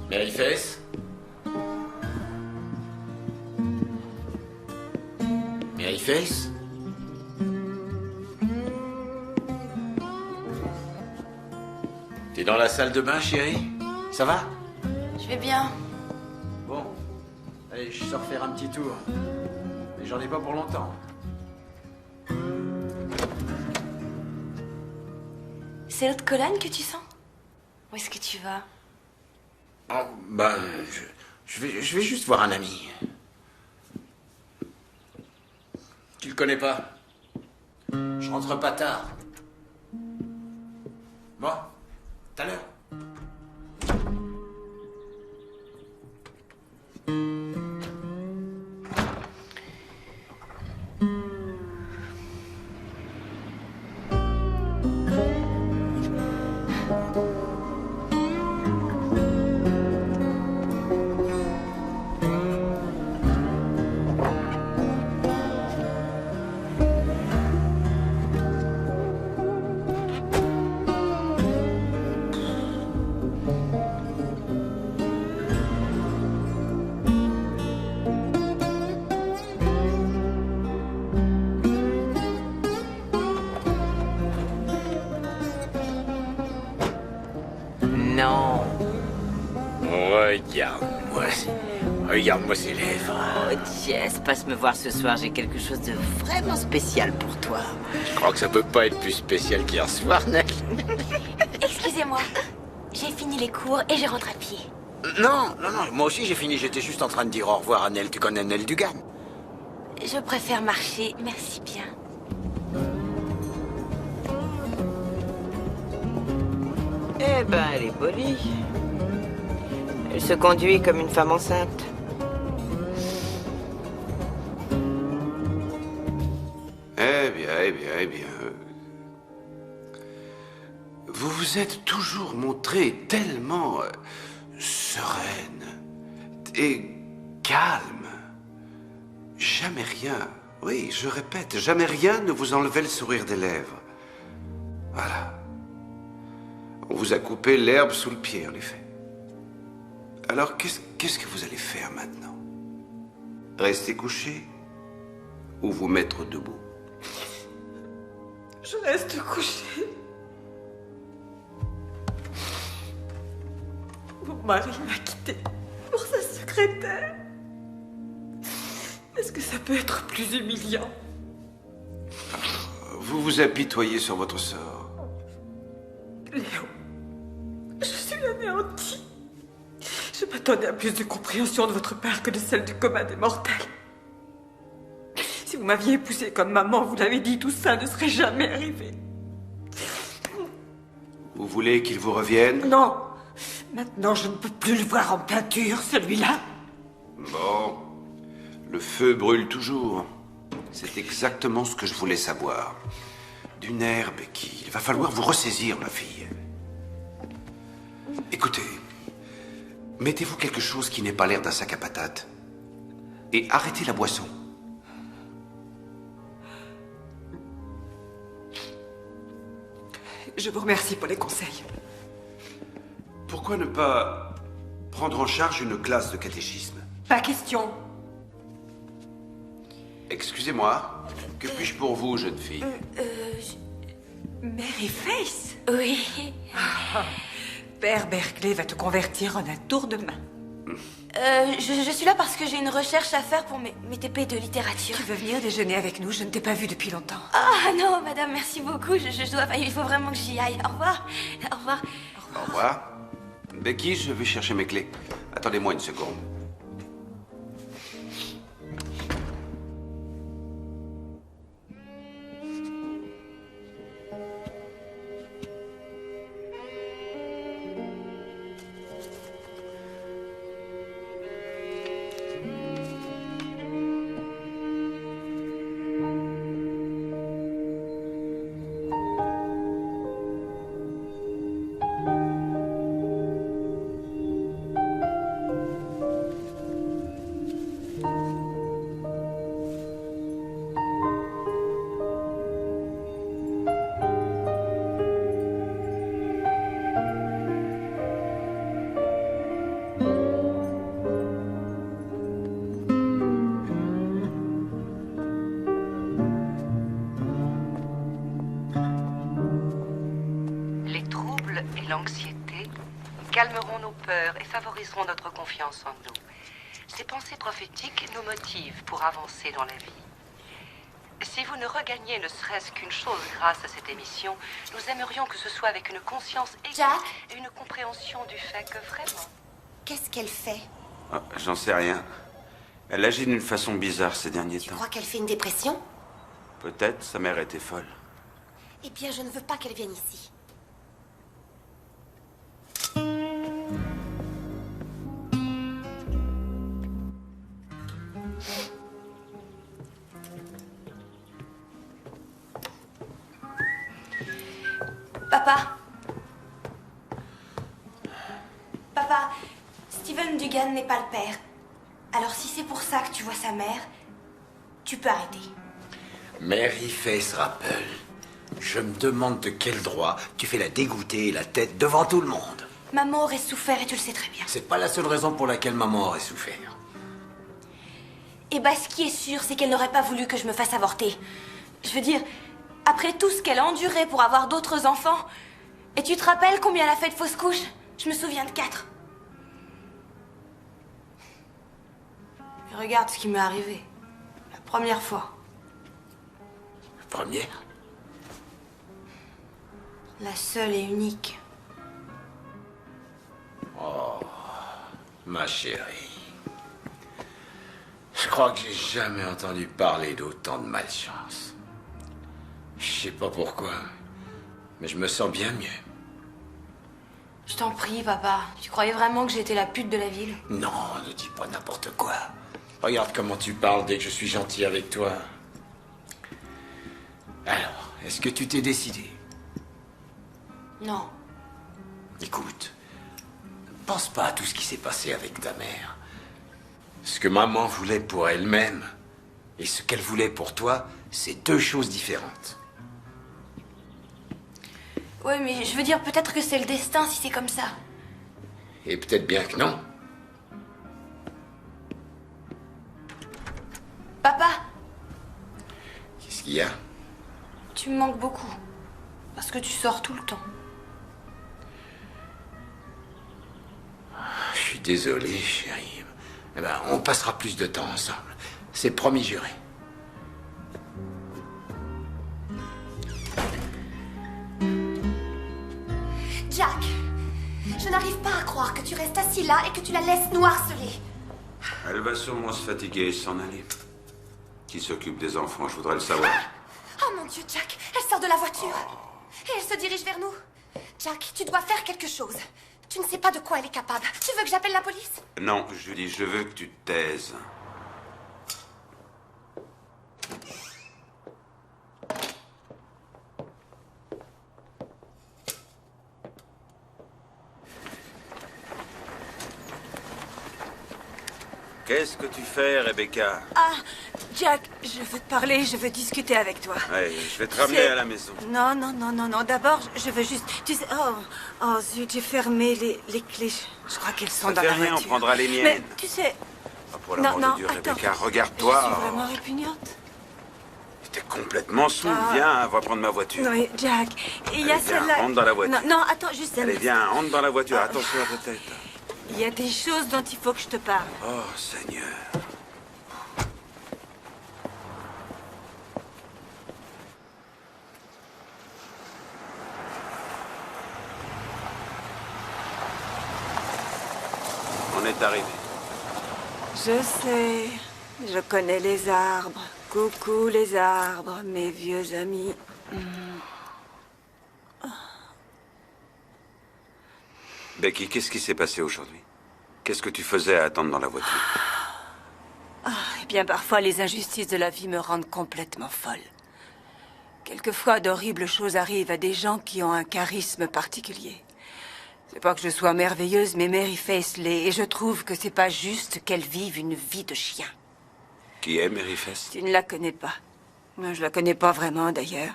[SPEAKER 6] Mary Fess? Mary Fess? T'es dans la salle de bain, chérie? Ça va?
[SPEAKER 4] Je vais bien.
[SPEAKER 6] Bon. Allez, je sors faire un petit tour. Mais j'en ai pas pour longtemps.
[SPEAKER 4] C'est l'autre colonne que tu sens? Où est-ce que tu vas?
[SPEAKER 6] Oh, ben, je vais juste voir un ami. Tu le connais pas? Je rentre pas tard. Bon, tout à l'heure.
[SPEAKER 11] Non.
[SPEAKER 6] Regarde-moi ces lèvres.
[SPEAKER 11] Oh, Jess, passe me voir ce soir. J'ai quelque chose de vraiment spécial pour toi.
[SPEAKER 6] Je crois que ça peut pas être plus spécial qu'hier soir, Nell.
[SPEAKER 4] Excusez-moi. J'ai fini les cours et je rentre à pied.
[SPEAKER 6] Non, moi aussi j'ai fini. J'étais juste en train de dire au revoir à Nell. Tu connais Nell Dugan?
[SPEAKER 4] Je préfère marcher, merci bien.
[SPEAKER 11] Eh ben, elle est polie. Elle se conduit comme une femme enceinte.
[SPEAKER 17] Eh bien. Vous vous êtes toujours montré tellement sereine et calme. Jamais rien, oui, je répète, jamais rien ne vous enlevait le sourire des lèvres. Voilà. On vous a coupé l'herbe sous le pied, en effet. Alors, qu'est-ce que vous allez faire maintenant? Rester couché ou vous mettre debout?
[SPEAKER 7] Je reste couchée. Mon mari m'a quittée pour sa secrétaire. Est-ce que ça peut être plus humiliant?
[SPEAKER 17] Vous vous apitoyez sur votre sort.
[SPEAKER 7] Léo, je suis anéantie. Je m'attendais à plus de compréhension de votre part que de celle du commun des mortels. Si vous m'aviez épousée comme maman, vous l'avez dit, tout ça ne serait jamais arrivé.
[SPEAKER 17] Vous voulez qu'il vous revienne?
[SPEAKER 7] Non. Maintenant, je ne peux plus le voir en peinture, celui-là.
[SPEAKER 17] Bon. Le feu brûle toujours. C'est exactement ce que je voulais savoir. D'une herbe qui... Il va falloir vous ressaisir, ma fille. Écoutez, mettez-vous quelque chose qui n'ait pas l'air d'un sac à patates. Et arrêtez la boisson.
[SPEAKER 13] Je vous remercie pour les conseils.
[SPEAKER 17] Pourquoi ne pas prendre en charge une classe de catéchisme?
[SPEAKER 13] Pas question.
[SPEAKER 17] Excusez-moi, que puis-je pour vous, jeune fille?
[SPEAKER 13] Mary Face?
[SPEAKER 4] Oui.
[SPEAKER 13] Père Berkeley va te convertir en un tour de main.
[SPEAKER 4] Je suis là parce que j'ai une recherche à faire pour mes TP de littérature.
[SPEAKER 13] Tu veux venir déjeuner avec nous? Je ne t'ai pas vue depuis longtemps.
[SPEAKER 4] Ah non, madame, merci beaucoup. Je dois... Il faut vraiment que j'y aille. Au revoir. Au revoir.
[SPEAKER 17] Au revoir. Becky, je vais chercher mes clés. Attendez-moi une seconde.
[SPEAKER 18] L'anxiété calmeront nos peurs et favoriseront notre confiance en nous. Ces pensées prophétiques nous motivent pour avancer dans la vie. Si vous ne regagnez ne serait-ce qu'une chose grâce à cette émission, nous aimerions que ce soit avec une conscience aiguë et une compréhension du fait que vraiment...
[SPEAKER 19] Qu'est-ce qu'elle fait?
[SPEAKER 17] Ah, j'en sais rien. Elle agit d'une façon bizarre ces derniers temps.
[SPEAKER 19] Tu crois qu'elle fait une dépression?
[SPEAKER 17] Peut-être, sa mère était folle.
[SPEAKER 19] Eh bien, je ne veux pas qu'elle vienne ici.
[SPEAKER 4] Papa. Papa, Steven Dugan n'est pas le père. Alors si c'est pour ça que tu vois sa mère, tu peux arrêter.
[SPEAKER 6] Mary Face Rappel, je me demande de quel droit tu fais la dégoûter la tête devant tout le monde.
[SPEAKER 4] Maman aurait souffert et tu le sais très bien.
[SPEAKER 6] C'est pas la seule raison pour laquelle maman aurait souffert.
[SPEAKER 4] Et bah ce qui est sûr, c'est qu'elle n'aurait pas voulu que je me fasse avorter. Je veux dire, après tout ce qu'elle a enduré pour avoir d'autres enfants, et tu te rappelles combien elle a fait de fausses couches? Je me souviens de 4. Et regarde ce qui m'est arrivé. La première fois.
[SPEAKER 6] La première?
[SPEAKER 4] La seule et unique.
[SPEAKER 6] Oh, ma chérie. Je crois que j'ai jamais entendu parler d'autant de malchance. Je sais pas pourquoi, mais je me sens bien mieux.
[SPEAKER 4] Je t'en prie, papa. Tu croyais vraiment que j'étais la pute de la ville?
[SPEAKER 6] Non, ne dis pas n'importe quoi. Regarde comment tu parles dès que je suis gentil avec toi. Alors, est-ce que tu t'es décidé?
[SPEAKER 4] Non.
[SPEAKER 6] Écoute, ne pense pas à tout ce qui s'est passé avec ta mère. Ce que maman voulait pour elle-même et ce qu'elle voulait pour toi, c'est deux choses différentes.
[SPEAKER 4] Ouais, mais je veux dire, peut-être que c'est le destin si c'est comme ça.
[SPEAKER 6] Et peut-être bien que non.
[SPEAKER 4] Papa,
[SPEAKER 6] Qu'est-ce qu'il y a?
[SPEAKER 4] tu me manques beaucoup. Parce que tu sors tout le temps.
[SPEAKER 6] Je suis désolé, chérie. Eh ben, on passera plus de temps ensemble. C'est promis juré.
[SPEAKER 19] Jack, je n'arrive pas à croire que tu restes assis là et que tu la laisses nous harceler.
[SPEAKER 17] Elle va sûrement se fatiguer et s'en aller. Qui s'occupe des enfants, je voudrais le savoir.
[SPEAKER 19] Oh mon Dieu, Jack, elle sort de la voiture. Et elle se dirige vers nous. Jack, tu dois faire quelque chose. Tu ne sais pas de quoi elle est capable. Tu veux que j'appelle la police?
[SPEAKER 17] Non, Julie, je veux que tu te taises. Qu'est-ce que tu fais, Rebecca?
[SPEAKER 13] Ah, Jack, je veux te parler, je veux discuter avec toi.
[SPEAKER 17] Ouais, je vais te ramener à la maison.
[SPEAKER 13] Non, non, non, non, non. D'abord, je veux juste... Tu sais... Oh zut, j'ai fermé les clés. Je crois qu'elles sont
[SPEAKER 17] Ça
[SPEAKER 13] dans
[SPEAKER 17] fait
[SPEAKER 13] la
[SPEAKER 17] rien,
[SPEAKER 13] voiture.
[SPEAKER 17] on prendra les miennes.
[SPEAKER 13] Mais tu sais...
[SPEAKER 17] Oh, pour l'amour de Dieu,
[SPEAKER 13] attends.
[SPEAKER 17] Rebecca,
[SPEAKER 13] Je
[SPEAKER 17] regarde-toi.
[SPEAKER 13] suis vraiment répugnante.
[SPEAKER 17] T'es complètement saoul. Viens, on va prendre ma voiture.
[SPEAKER 13] Oui, Jack, il y a
[SPEAKER 17] Allez, viens,
[SPEAKER 13] celle-là...
[SPEAKER 17] rentre dans la voiture.
[SPEAKER 13] Non, attends, juste un
[SPEAKER 17] Allez,
[SPEAKER 13] instant.
[SPEAKER 17] viens, rentre dans la voiture. Attention à ta tête.
[SPEAKER 13] Il y a des choses dont il faut que je te parle.
[SPEAKER 17] Oh, Seigneur. On est arrivé.
[SPEAKER 13] Je sais, je connais les arbres. Coucou les arbres, mes vieux amis.
[SPEAKER 17] Becky, qu'est-ce qui s'est passé aujourd'hui? Qu'est-ce que tu faisais à attendre dans la voiture?
[SPEAKER 13] Eh bien, parfois, les injustices de la vie me rendent complètement folle. Quelquefois, d'horribles choses arrivent à des gens qui ont un charisme particulier. C'est pas que je sois merveilleuse, mais Mary Faith l'est, et je trouve que c'est pas juste qu'elle vive une vie de chien.
[SPEAKER 17] Qui est Mary Faith?
[SPEAKER 13] Tu ne la connais pas. Je la connais pas vraiment, d'ailleurs.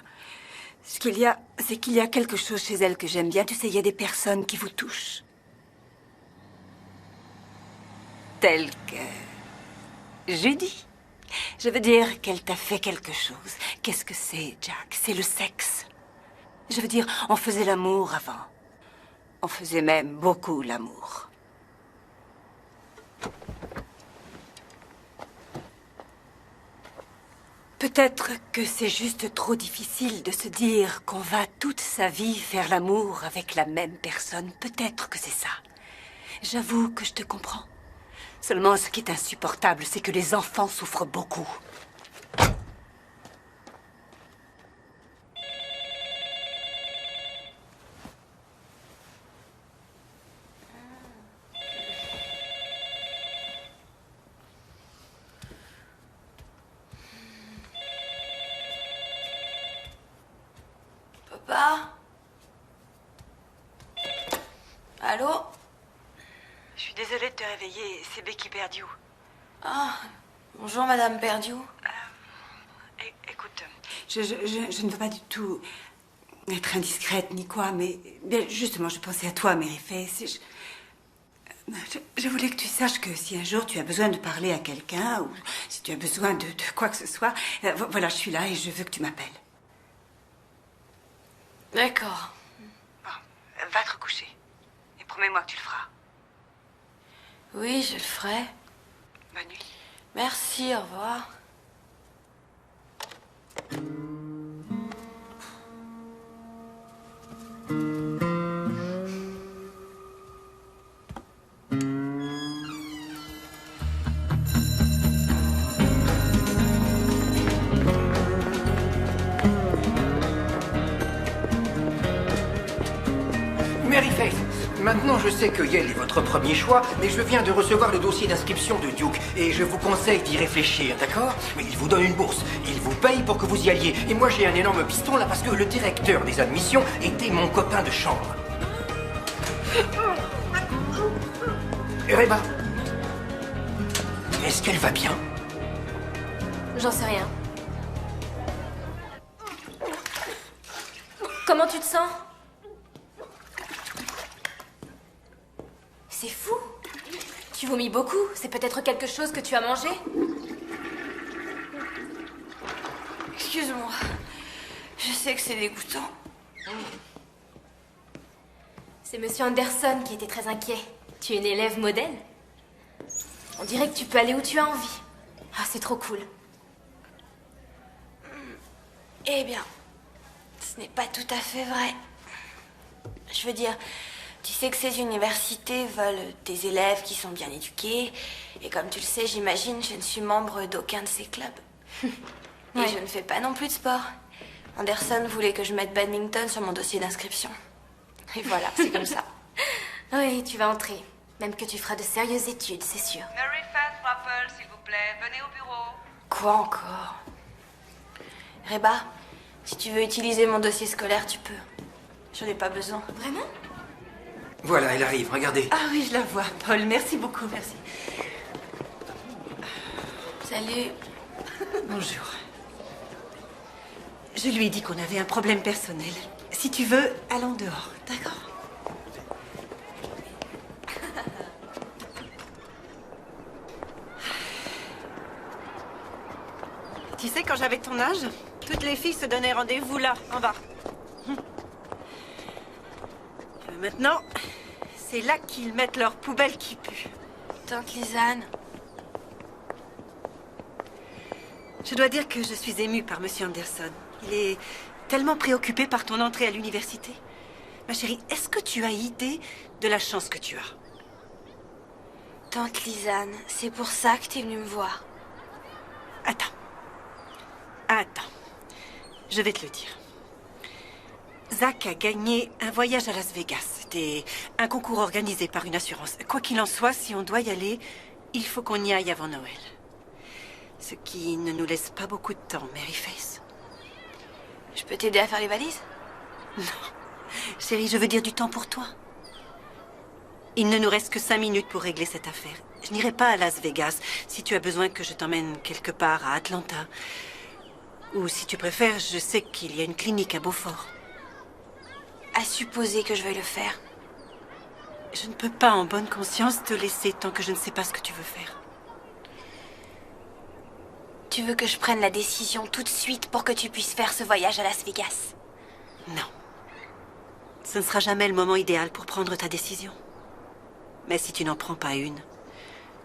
[SPEAKER 13] Ce qu'il y a, c'est qu'il y a quelque chose chez elle que j'aime bien. Tu sais, il y a des personnes qui vous touchent. Telles que... Judy. Je veux dire qu'elle t'a fait quelque chose. Qu'est-ce que c'est, Jack? C'est le sexe. Je veux dire, on faisait l'amour avant. On faisait même beaucoup l'amour. Peut-être que c'est juste trop difficile de se dire qu'on va toute sa vie faire l'amour avec la même personne. Peut-être que c'est ça. J'avoue que je te comprends. Seulement, ce qui est insupportable, c'est que les enfants souffrent beaucoup.
[SPEAKER 4] Papa? Allô?
[SPEAKER 13] Je suis désolée de te réveiller, c'est Becky Perdieu.
[SPEAKER 4] Ah, bonjour Madame Perdieu.
[SPEAKER 13] Écoute, je ne veux pas du tout être indiscrète ni quoi, mais bien, justement, je pensais à toi, Mary Faith. Je voulais que tu saches que si un jour tu as besoin de parler à quelqu'un, ou si tu as besoin de quoi que ce soit, voilà, je suis là et je veux que tu m'appelles.
[SPEAKER 4] D'accord.
[SPEAKER 13] Bon, va te recoucher. Et promets-moi que tu le feras.
[SPEAKER 4] Oui, je le ferai.
[SPEAKER 13] Bonne nuit.
[SPEAKER 4] Merci, au revoir.
[SPEAKER 1] Mary Faith, maintenant je sais que Yale est votre premier choix, mais je viens de recevoir le dossier d'inscription de Duke et je vous conseille d'y réfléchir, d'accord? Mais il vous donne une bourse, il vous paye pour que vous y alliez. Et moi j'ai un énorme piston là parce que le directeur des admissions était mon copain de chambre. Reba, est-ce qu'elle va bien?
[SPEAKER 19] J'en sais rien. Comment tu te sens? C'est fou. Tu vomis beaucoup. C'est peut-être quelque chose que tu as mangé?
[SPEAKER 4] Excuse-moi. Je sais que c'est dégoûtant.
[SPEAKER 19] C'est Monsieur Anderson qui était très inquiet. Tu es une élève modèle. On dirait que tu peux aller où tu as envie. Ah, c'est trop cool.
[SPEAKER 4] Eh bien, ce n'est pas tout à fait vrai. Je veux dire, tu sais que ces universités veulent des élèves qui sont bien éduqués. Et comme tu le sais, j'imagine, je ne suis membre d'aucun de ces clubs. Et je ne fais pas non plus de sport. Anderson voulait que je mette badminton sur mon dossier d'inscription. Et voilà, c'est comme ça.
[SPEAKER 19] Oui, tu vas entrer. Même que tu feras de sérieuses études, c'est sûr.
[SPEAKER 18] Mary Faith Rappel, s'il vous plaît, venez au bureau.
[SPEAKER 4] Quoi encore? Reba, si tu veux utiliser mon dossier scolaire, tu peux. J'en ai pas besoin.
[SPEAKER 19] Vraiment?
[SPEAKER 1] Voilà, elle arrive, regardez.
[SPEAKER 13] Ah oui, je la vois, Paul. Merci beaucoup, merci.
[SPEAKER 3] Salut.
[SPEAKER 7] Bonjour. Je lui ai dit qu'on avait un problème personnel. Si tu veux, allons dehors, d'accord? Tu sais, quand j'avais ton âge, toutes les filles se donnaient rendez-vous là, en bas. Maintenant, c'est là qu'ils mettent leurs poubelles qui puent.
[SPEAKER 3] Tante Lisanne.
[SPEAKER 7] Je dois dire que je suis émue par Monsieur Anderson. Il est tellement préoccupé par ton entrée à l'université. Ma chérie, est-ce que tu as idée de la chance que tu as?
[SPEAKER 4] Tante Lisanne, c'est pour ça que t'es venue me voir.
[SPEAKER 7] Attends. Je vais te le dire. Zach a gagné un voyage à Las Vegas. C'était un concours organisé par une assurance. Quoi qu'il en soit, si on doit y aller, il faut qu'on y aille avant Noël. Ce qui ne nous laisse pas beaucoup de temps, Mary Face.
[SPEAKER 4] Je peux t'aider à faire les valises?
[SPEAKER 7] Non. Chérie, je veux dire du temps pour toi. Il ne nous reste que 5 minutes pour régler cette affaire. Je n'irai pas à Las Vegas si tu as besoin que je t'emmène quelque part à Atlanta. Ou si tu préfères, je sais qu'il y a une clinique à Beaufort.
[SPEAKER 4] À supposer que je veuille le faire.
[SPEAKER 7] Je ne peux pas en bonne conscience te laisser tant que je ne sais pas ce que tu veux faire.
[SPEAKER 4] Tu veux que je prenne la décision tout de suite pour que tu puisses faire ce voyage à Las Vegas?
[SPEAKER 7] Non. Ce ne sera jamais le moment idéal pour prendre ta décision. Mais si tu n'en prends pas une,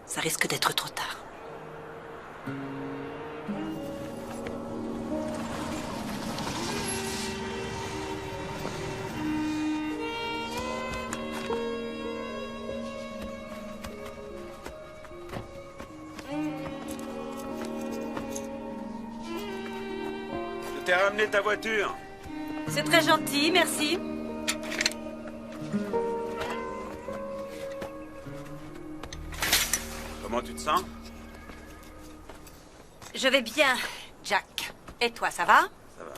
[SPEAKER 7] ça risque d'être trop tard.
[SPEAKER 17] Je t'ai ramené ta voiture.
[SPEAKER 7] C'est très gentil, merci.
[SPEAKER 17] Comment tu te sens?
[SPEAKER 7] Je vais bien, Jack. Et toi, ça va?
[SPEAKER 17] Ça va.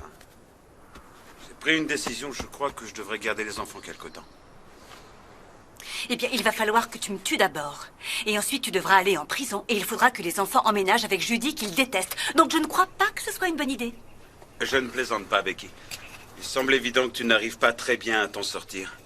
[SPEAKER 17] J'ai pris une décision, je crois que je devrais garder les enfants quelque temps.
[SPEAKER 7] Eh bien, il va falloir que tu me tues d'abord. Et ensuite, tu devras aller en prison. Et il faudra que les enfants emménagent avec Judy, qu'ils détestent. Donc, je ne crois pas que ce soit une bonne idée.
[SPEAKER 17] Je ne plaisante pas, Becky. Il semble évident que tu n'arrives pas très bien à t'en sortir.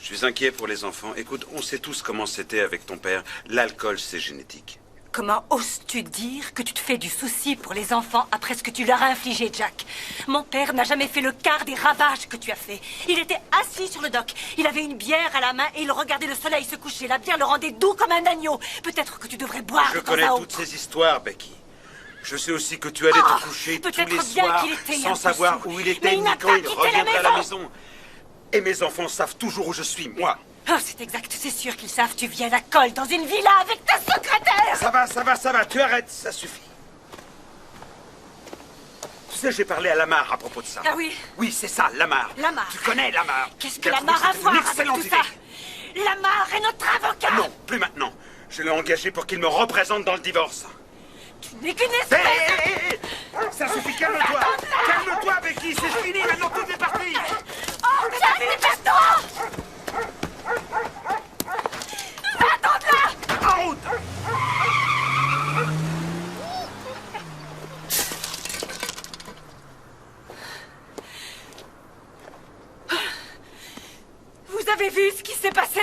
[SPEAKER 17] Je suis inquiet pour les enfants. Écoute, on sait tous comment c'était avec ton père. L'alcool, c'est génétique.
[SPEAKER 7] Comment oses-tu dire que tu te fais du souci pour les enfants après ce que tu leur as infligé, Jack? Mon père n'a jamais fait le quart des ravages que tu as fait. Il était assis sur le dock. Il avait une bière à la main et il regardait le soleil se coucher. La bière le rendait doux comme un agneau. Peut-être que tu devrais boire
[SPEAKER 17] Je
[SPEAKER 7] de temps
[SPEAKER 17] connais
[SPEAKER 7] à
[SPEAKER 17] toutes
[SPEAKER 7] autre.
[SPEAKER 17] ces histoires, Becky. Je sais aussi que tu allais te coucher tous
[SPEAKER 7] peut-être
[SPEAKER 17] les
[SPEAKER 7] bien
[SPEAKER 17] soirs
[SPEAKER 7] qu'il était
[SPEAKER 17] sans savoir où il était
[SPEAKER 7] mais il
[SPEAKER 17] ni
[SPEAKER 7] n'a
[SPEAKER 17] quand
[SPEAKER 7] pas
[SPEAKER 17] il
[SPEAKER 7] quitté
[SPEAKER 17] reviendrait à la
[SPEAKER 7] maison.
[SPEAKER 17] maison. Et mes enfants savent toujours où je suis, moi.
[SPEAKER 7] Oh, c'est exact, c'est sûr qu'ils savent. Tu viens à la colle dans une villa avec ta secrétaire.
[SPEAKER 17] Ça va, tu arrêtes, ça suffit. Tu sais, j'ai parlé à Lamar à propos de ça.
[SPEAKER 7] Ah oui?
[SPEAKER 17] Oui, c'est ça, Lamar.
[SPEAKER 7] Lamar.
[SPEAKER 17] Tu connais Lamar.
[SPEAKER 7] Qu'est-ce que
[SPEAKER 17] J'ai
[SPEAKER 7] Lamar
[SPEAKER 17] trouvé
[SPEAKER 7] a à
[SPEAKER 17] que
[SPEAKER 7] voir
[SPEAKER 17] c'était une
[SPEAKER 7] avec tout
[SPEAKER 17] excellente
[SPEAKER 7] ça?
[SPEAKER 17] idée.
[SPEAKER 7] Lamar est notre avocat.
[SPEAKER 17] Non, plus maintenant. Je l'ai engagé pour qu'il me représente dans le divorce.
[SPEAKER 7] Tu n'es qu'une espèce.
[SPEAKER 17] Hé, ça suffit, calme-toi. Calme-toi, Becky, c'est fini, maintenant tout est parti.
[SPEAKER 7] Oh, Jack, dépêche-toi. Attends-la.
[SPEAKER 17] En route.
[SPEAKER 7] Vous avez vu ce qui s'est passé?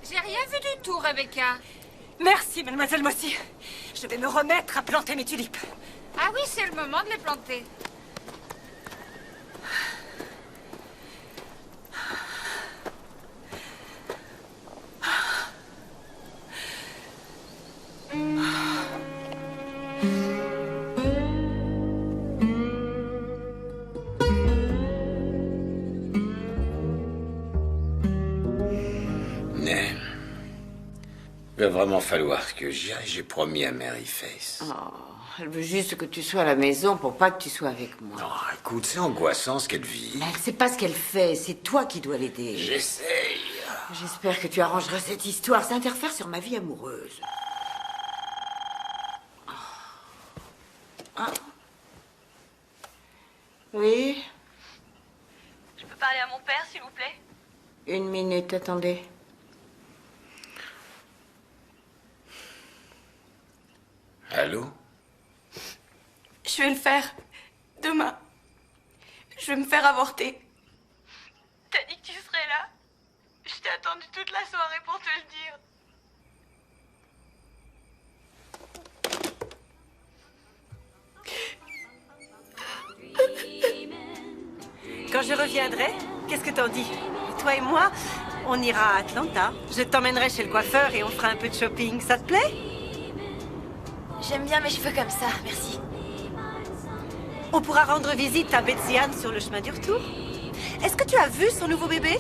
[SPEAKER 9] J'ai rien vu du tout, Rebecca.
[SPEAKER 7] Merci, mademoiselle Mossy. Je vais me remettre à planter mes tulipes.
[SPEAKER 9] Ah oui, c'est le moment de les planter.
[SPEAKER 6] Mais il va vraiment falloir que j'y aille, j'ai promis à Mary Face.
[SPEAKER 11] Oh, elle veut juste que tu sois à la maison pour pas que tu sois avec moi.
[SPEAKER 6] Non, écoute, c'est angoissant ce qu'elle vit.
[SPEAKER 11] Mais elle sait pas ce qu'elle fait, c'est toi qui dois l'aider.
[SPEAKER 6] J'essaye.
[SPEAKER 11] J'espère que tu arrangeras cette histoire, ça interfère sur ma vie amoureuse. Ah. Oui?
[SPEAKER 4] Je peux parler à mon père, s'il vous plaît?
[SPEAKER 11] Une minute, attendez.
[SPEAKER 6] Allô?
[SPEAKER 4] Je vais le faire. Demain. Je vais me faire avorter. T'as dit que tu serais là. Je t'ai attendu toute la soirée pour te le dire.
[SPEAKER 7] Quand je reviendrai, qu'est-ce que t'en dis? Toi et moi, on ira à Atlanta. Je t'emmènerai chez le coiffeur et on fera un peu de shopping. Ça te plaît?
[SPEAKER 4] J'aime bien mes cheveux comme ça, merci.
[SPEAKER 7] On pourra rendre visite à Betsy Ann sur le chemin du retour. Est-ce que tu as vu son nouveau bébé?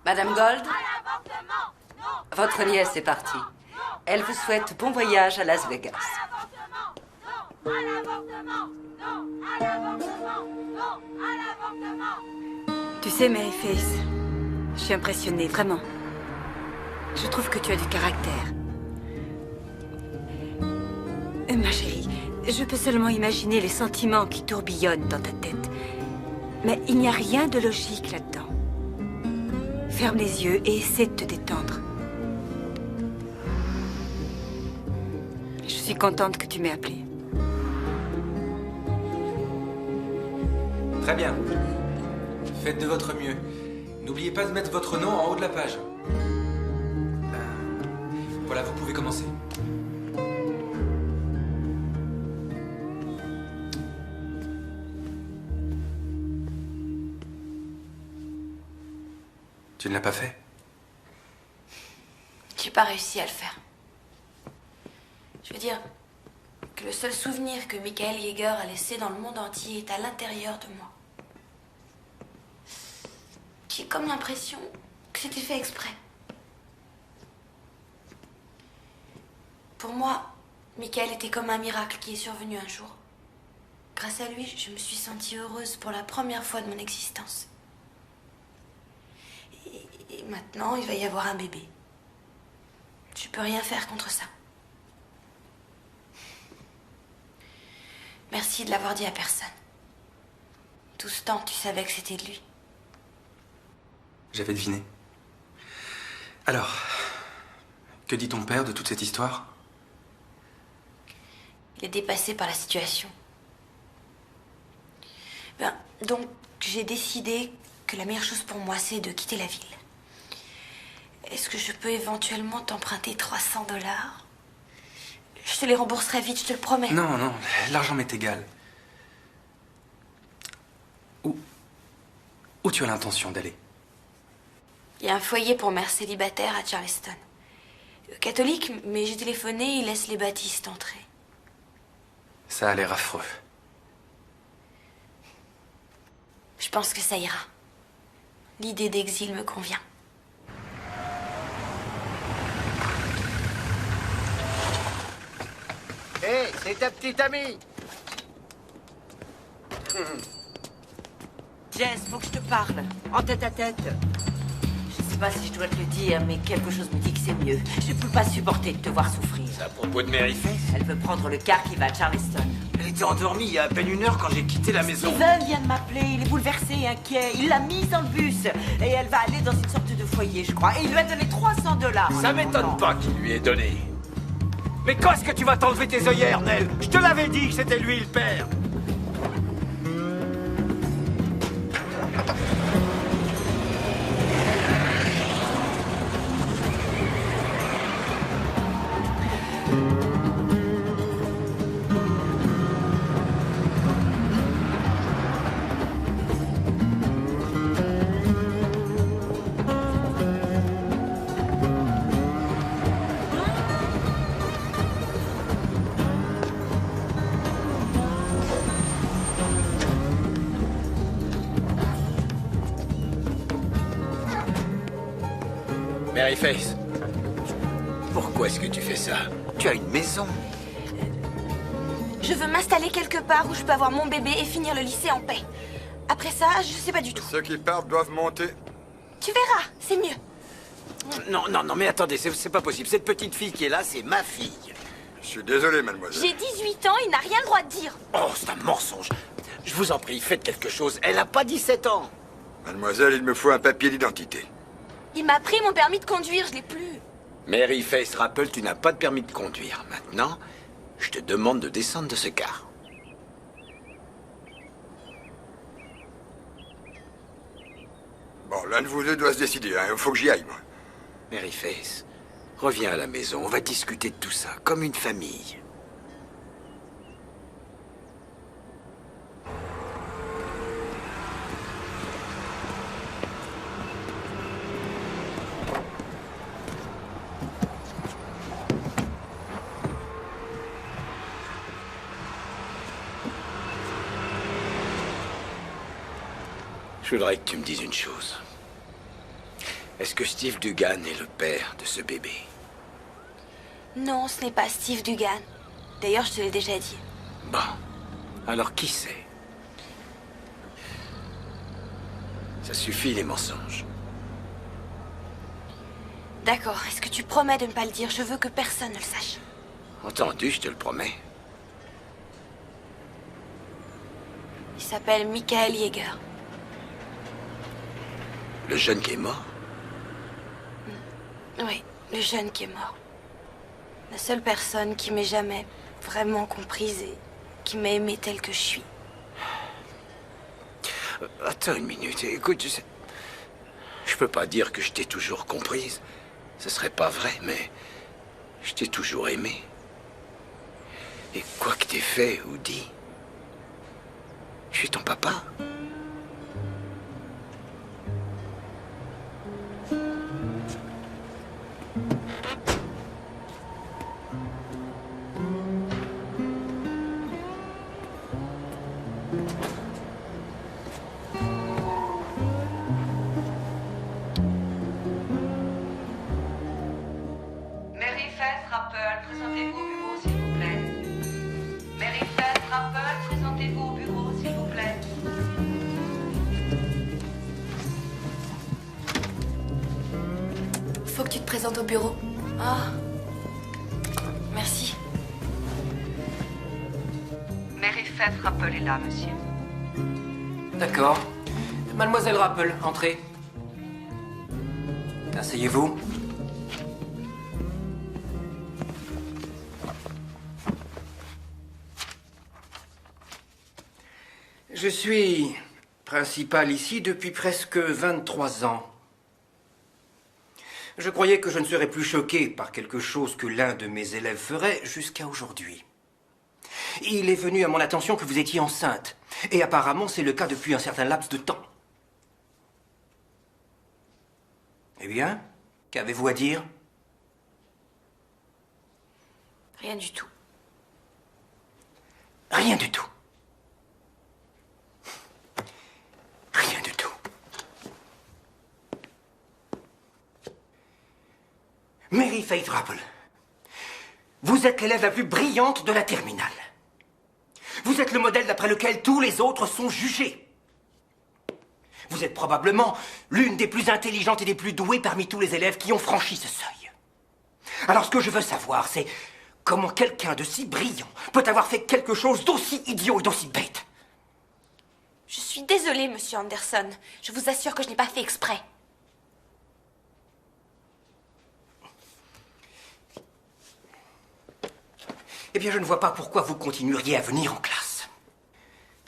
[SPEAKER 18] Madame Gold, votre nièce est partie. Elle vous souhaite bon voyage à Las Vegas.
[SPEAKER 13] Tu sais, Maryface, je suis impressionnée, vraiment. Je trouve que tu as du caractère. Ma chérie, je peux seulement imaginer les sentiments qui tourbillonnent dans ta tête. Mais il n'y a rien de logique là-dedans. Ferme les yeux et essaie de te détendre. Je suis contente que tu m'aies appelée.
[SPEAKER 8] Très bien. Faites de votre mieux. N'oubliez pas de mettre votre nom en haut de la page. Voilà, vous pouvez commencer. Tu ne l'as pas fait?
[SPEAKER 4] J'ai pas réussi à le faire. Je veux dire que le seul souvenir que Michael Yeager a laissé dans le monde entier est à l'intérieur de moi. J'ai comme l'impression que c'était fait exprès. Pour moi, Michael était comme un miracle qui est survenu un jour. Grâce à lui, je me suis sentie heureuse pour la première fois de mon existence. Et maintenant, il va y avoir un bébé. Je peux rien faire contre ça. Merci de l'avoir dit à personne. Tout ce temps, tu savais que c'était de lui.
[SPEAKER 8] J'avais deviné. Alors, que dit ton père de toute cette histoire?
[SPEAKER 4] Il est dépassé par la situation. Donc, j'ai décidé que la meilleure chose pour moi, c'est de quitter la ville. Est-ce que je peux éventuellement t'emprunter 300 $? Je te les rembourserai vite, je te le promets.
[SPEAKER 8] Non, non, l'argent m'est égal. Où tu as l'intention d'aller?
[SPEAKER 4] Il y a un foyer pour mères célibataires à Charleston. Catholique, mais j'ai téléphoné, ils laissent les baptistes entrer.
[SPEAKER 8] Ça a l'air affreux.
[SPEAKER 4] Je pense que ça ira. L'idée d'exil me convient.
[SPEAKER 5] Hé, c'est ta petite amie.
[SPEAKER 7] Jess, faut que je te parle. En tête à tête.
[SPEAKER 11] Je sais pas si je dois te le dire, mais quelque chose me dit que c'est mieux. Je peux pas supporter de te voir souffrir.
[SPEAKER 6] C'est à propos de Maryface?
[SPEAKER 11] Elle veut prendre le car qui va à Charleston.
[SPEAKER 6] Elle était endormie il y a à peine 1 heure quand j'ai quitté la maison.
[SPEAKER 11] Steven vient de m'appeler, il est bouleversé, inquiet. Il l'a mise dans le bus. Et elle va aller dans une sorte de foyer, je crois. Et il lui a donné 300 $.
[SPEAKER 6] Ça m'étonne pas qu'il lui ait donné. Mais quand est-ce que tu vas t'enlever tes œillères, Nell? Je te l'avais dit que c'était lui le père. Maryface, pourquoi est-ce que tu fais ça? Tu as une maison.
[SPEAKER 4] Je veux m'installer quelque part où je peux avoir mon bébé et finir le lycée en paix. Après ça, je sais pas du tout.
[SPEAKER 10] Ceux qui partent doivent monter.
[SPEAKER 4] Tu verras, c'est mieux.
[SPEAKER 6] Non, non, non, mais attendez, c'est pas possible. Cette petite fille qui est là, c'est ma fille.
[SPEAKER 10] Je suis désolé, mademoiselle.
[SPEAKER 4] J'ai 18 ans, il n'a rien le droit de dire.
[SPEAKER 6] Oh, c'est un mensonge. Je vous en prie, faites quelque chose. Elle n'a pas 17 ans.
[SPEAKER 10] Mademoiselle, il me faut un papier d'identité.
[SPEAKER 4] Il m'a pris mon permis de conduire, je l'ai plus.
[SPEAKER 6] Mary Face Rappel, tu n'as pas de permis de conduire. Maintenant, je te demande de descendre de ce car.
[SPEAKER 10] Bon, l'un de vous deux doit se décider, hein. Il faut que j'y aille, moi.
[SPEAKER 6] Mary Face, reviens à la maison. On va discuter de tout ça, comme une famille. Je voudrais que tu me dises une chose. Est-ce que Steve Dugan est le père de ce bébé?
[SPEAKER 4] Non, ce n'est pas Steve Dugan. D'ailleurs, je te l'ai déjà dit.
[SPEAKER 6] Bon. Alors qui c'est? Ça suffit les mensonges.
[SPEAKER 4] D'accord, est-ce que tu promets de ne pas le dire? Je veux que personne ne le sache.
[SPEAKER 6] Entendu, je te le promets.
[SPEAKER 4] Il s'appelle Michael Yeager.
[SPEAKER 6] Le jeune qui est mort?
[SPEAKER 4] Oui, le jeune qui est mort. La seule personne qui m'ait jamais vraiment comprise et qui m'a aimée telle que je suis.
[SPEAKER 6] Attends une minute, écoute, je peux pas dire que je t'ai toujours comprise. Ce serait pas vrai, mais je t'ai toujours aimé. Et quoi que t'aies fait ou dit, je suis ton papa.
[SPEAKER 18] Mary Face Rappel, présentez-vous au bureau, s'il vous plaît. Mary Face Rappel, présentez-vous au bureau, s'il vous plaît.
[SPEAKER 4] Faut que tu te présentes au bureau. Ah. Merci.
[SPEAKER 18] Mary Face Rappel est là, monsieur.
[SPEAKER 1] D'accord. Mademoiselle Rappel, entrez. Asseyez-vous. Je suis principal ici depuis presque 23 ans. Je croyais que je ne serais plus choqué par quelque chose que l'un de mes élèves ferait jusqu'à aujourd'hui. Il est venu à mon attention que vous étiez enceinte. Et apparemment, c'est le cas depuis un certain laps de temps. Eh bien, qu'avez-vous à dire?
[SPEAKER 4] Rien du tout.
[SPEAKER 1] Rien du tout. Rien du tout. Mary Faith Rappel, vous êtes l'élève la plus brillante de la terminale. Vous êtes le modèle d'après lequel tous les autres sont jugés. Vous êtes probablement l'une des plus intelligentes et des plus douées parmi tous les élèves qui ont franchi ce seuil. Alors ce que je veux savoir, c'est comment quelqu'un de si brillant peut avoir fait quelque chose d'aussi idiot et d'aussi bête.
[SPEAKER 4] Je suis désolée, monsieur Anderson. Je vous assure que je n'ai pas fait exprès.
[SPEAKER 1] Eh bien, je ne vois pas pourquoi vous continueriez à venir en classe.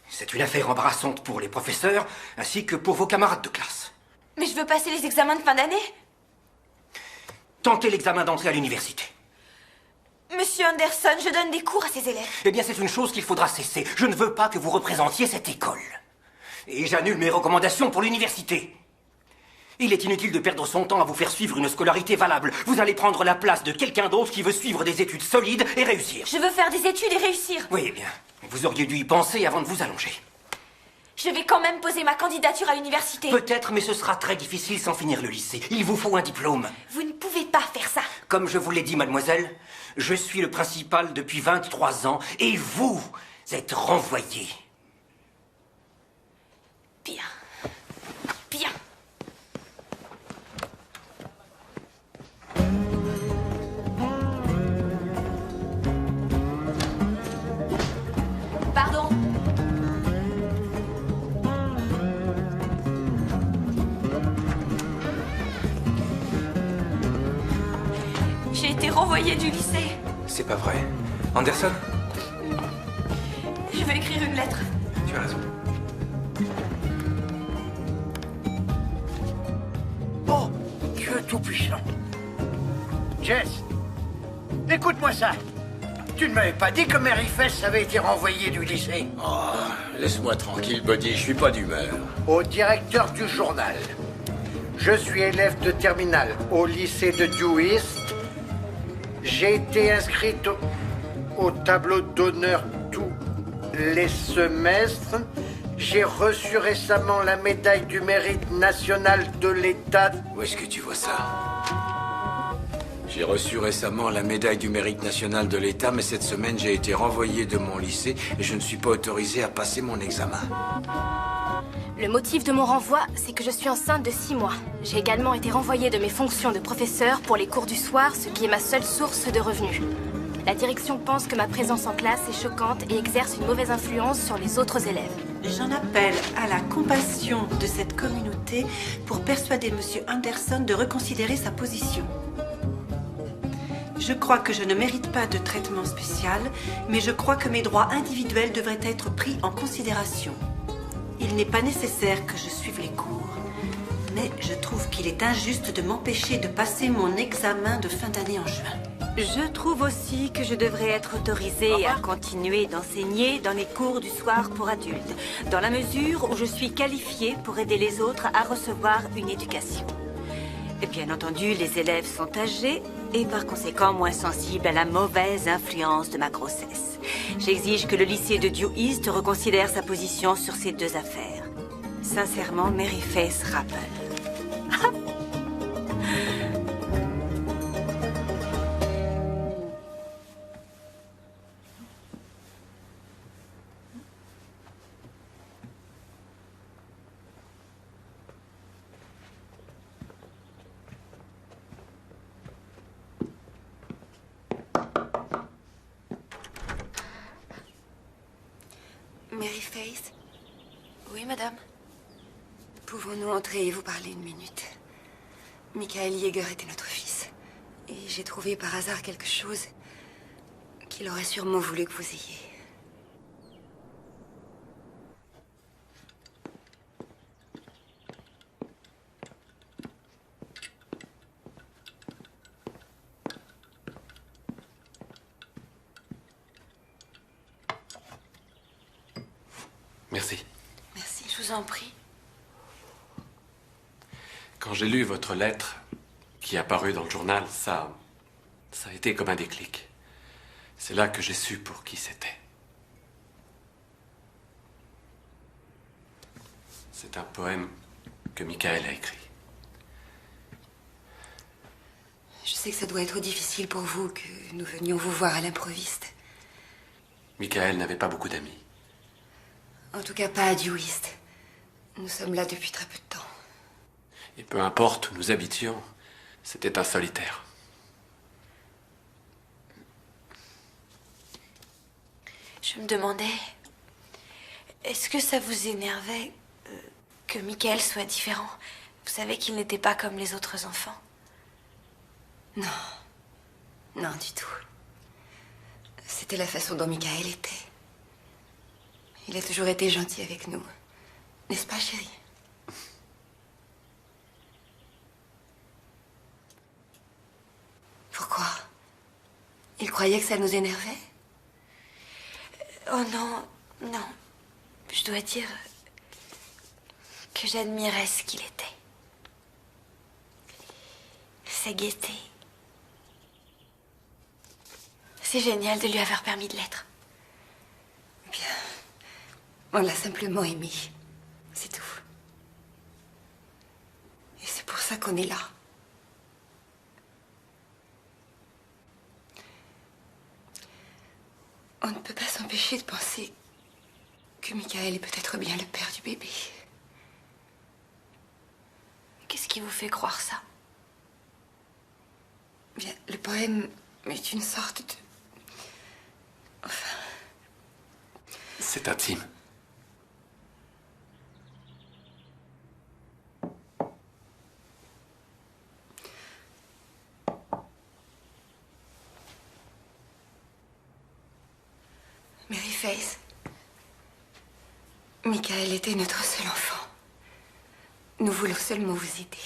[SPEAKER 1] C'est une affaire embarrassante pour les professeurs, ainsi que pour vos camarades de classe.
[SPEAKER 4] Mais je veux passer les examens de fin d'année.
[SPEAKER 1] Tentez l'examen d'entrée à l'université.
[SPEAKER 4] Monsieur Anderson, je donne des cours à ces élèves.
[SPEAKER 1] Eh bien, c'est une chose qu'il faudra cesser. Je ne veux pas que vous représentiez cette école. Et j'annule mes recommandations pour l'université. Il est inutile de perdre son temps à vous faire suivre une scolarité valable. Vous allez prendre la place de quelqu'un d'autre qui veut suivre des études solides et réussir.
[SPEAKER 4] Je veux faire des études et réussir.
[SPEAKER 1] Oui, eh bien, vous auriez dû y penser avant de vous allonger.
[SPEAKER 4] Je vais quand même poser ma candidature à l'université.
[SPEAKER 1] Peut-être, mais ce sera très difficile sans finir le lycée. Il vous faut un diplôme.
[SPEAKER 4] Vous ne pouvez pas faire ça.
[SPEAKER 1] Comme je vous l'ai dit, mademoiselle, je suis le principal depuis 23 ans et vous êtes renvoyée.
[SPEAKER 4] Bien. Bien. Pardon. J'ai été renvoyée du lycée.
[SPEAKER 8] C'est pas vrai. Anderson,
[SPEAKER 4] Je vais écrire une lettre.
[SPEAKER 8] tu as raison.
[SPEAKER 5] Oh, Dieu tout-puissant. Jess, écoute-moi ça. Tu ne m'avais pas dit que Mary Fess avait été renvoyée du lycée.
[SPEAKER 6] Oh, laisse-moi tranquille, Buddy, je suis pas d'humeur.
[SPEAKER 5] Au directeur du journal. Je suis élève de terminale au lycée de Dew East. J'ai été inscrite au tableau d'honneur tous les semestres. J'ai reçu récemment la médaille du mérite national de l'État.
[SPEAKER 6] Où est-ce que tu vois ça? J'ai reçu récemment la médaille du mérite national de l'État, mais cette semaine, j'ai été renvoyé de mon lycée et je ne suis pas autorisé à passer mon examen.
[SPEAKER 20] Le motif de mon renvoi, c'est que je suis enceinte de 6 mois. J'ai également été renvoyée de mes fonctions de professeur pour les cours du soir, ce qui est ma seule source de revenus. La direction pense que ma présence en classe est choquante et exerce une mauvaise influence sur les autres élèves.
[SPEAKER 7] J'en appelle à la compassion de cette communauté pour persuader M. Anderson de reconsidérer sa position. Je crois que je ne mérite pas de traitement spécial, mais je crois que mes droits individuels devraient être pris en considération. Il n'est pas nécessaire que je suive les cours, mais je trouve qu'il est injuste de m'empêcher de passer mon examen de fin d'année en juin.
[SPEAKER 13] Je trouve aussi que je devrais être autorisée à continuer d'enseigner dans les cours du soir pour adultes, dans la mesure où je suis qualifiée pour aider les autres à recevoir une éducation. Et bien entendu, les élèves sont âgés et par conséquent moins sensibles à la mauvaise influence de ma grossesse. J'exige que le lycée de Dew East reconsidère sa position sur ces deux affaires. Sincèrement, Mary Faith Rappel.
[SPEAKER 19] Mary Faith? Oui, madame? Pouvons-nous entrer et vous parler une minute? Michael Yeager était notre fils. Et j'ai trouvé par hasard quelque chose qu'il aurait sûrement voulu que vous ayez.
[SPEAKER 15] Merci.
[SPEAKER 19] Merci, je vous en prie.
[SPEAKER 15] Quand j'ai lu votre lettre qui est apparue dans le journal, ça a été comme un déclic. C'est là que j'ai su pour qui c'était. C'est un poème que Michael a écrit.
[SPEAKER 19] Je sais que ça doit être difficile pour vous que nous venions vous voir à l'improviste.
[SPEAKER 15] Michael n'avait pas beaucoup d'amis.
[SPEAKER 19] En tout cas, pas à Dew East. Nous sommes là depuis très peu de temps.
[SPEAKER 15] Et peu importe où nous habitions, c'était un solitaire.
[SPEAKER 4] Je me demandais, est-ce que ça vous énervait que Michael soit différent? Vous savez qu'il n'était pas comme les autres enfants.
[SPEAKER 19] Non. Non, du tout. C'était la façon dont Michael était. Il a toujours été gentil avec nous. N'est-ce pas, chérie? Pourquoi? Il croyait que ça nous énervait?
[SPEAKER 4] Oh non, non. Je dois dire que j'admirais ce qu'il était. Sa gaieté. C'est génial de lui avoir permis de l'être.
[SPEAKER 19] Bien. On l'a simplement aimé. C'est tout. Et c'est pour ça qu'on est là. On ne peut pas s'empêcher de penser que Michael est peut-être bien le père du bébé.
[SPEAKER 4] Qu'est-ce qui vous fait croire ça?
[SPEAKER 19] Bien, le poème est une sorte de... Enfin...
[SPEAKER 15] C'est intime.
[SPEAKER 19] Face, Michael était notre seul enfant. Nous voulons seulement vous aider.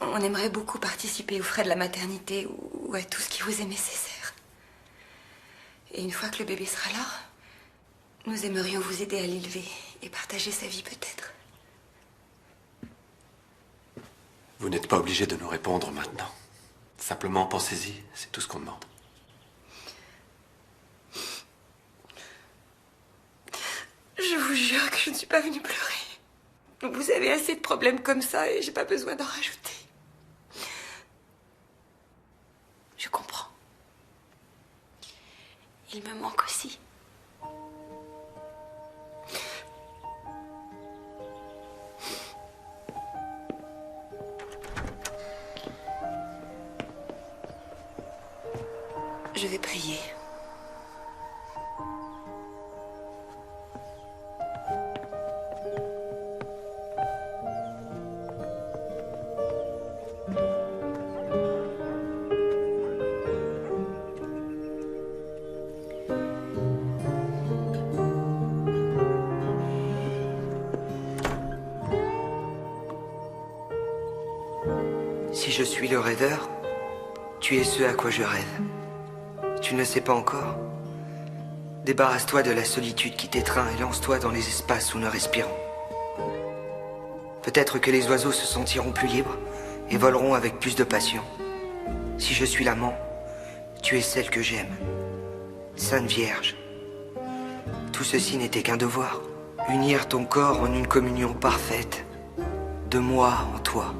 [SPEAKER 19] On aimerait beaucoup participer aux frais de la maternité ou à tout ce qui vous est nécessaire. Et une fois que le bébé sera là, nous aimerions vous aider à l'élever et partager sa vie peut-être.
[SPEAKER 15] Vous n'êtes pas obligé de nous répondre maintenant. Simplement pensez-y, c'est tout ce qu'on demande.
[SPEAKER 19] Je vous jure que je ne suis pas venue pleurer. Vous avez assez de problèmes comme ça et j'ai pas besoin d'en rajouter. Je comprends. Il me manque aussi. Je vais prier.
[SPEAKER 2] Si je suis le rêveur, tu es ce à quoi je rêve. Tu ne sais pas encore? Débarrasse-toi de la solitude qui t'étreint et lance-toi dans les espaces où nous respirons. Peut-être que les oiseaux se sentiront plus libres et voleront avec plus de passion. Si je suis l'amant, tu es celle que j'aime. Sainte Vierge. Tout ceci n'était qu'un devoir. Unir ton corps en une communion parfaite. De moi en toi.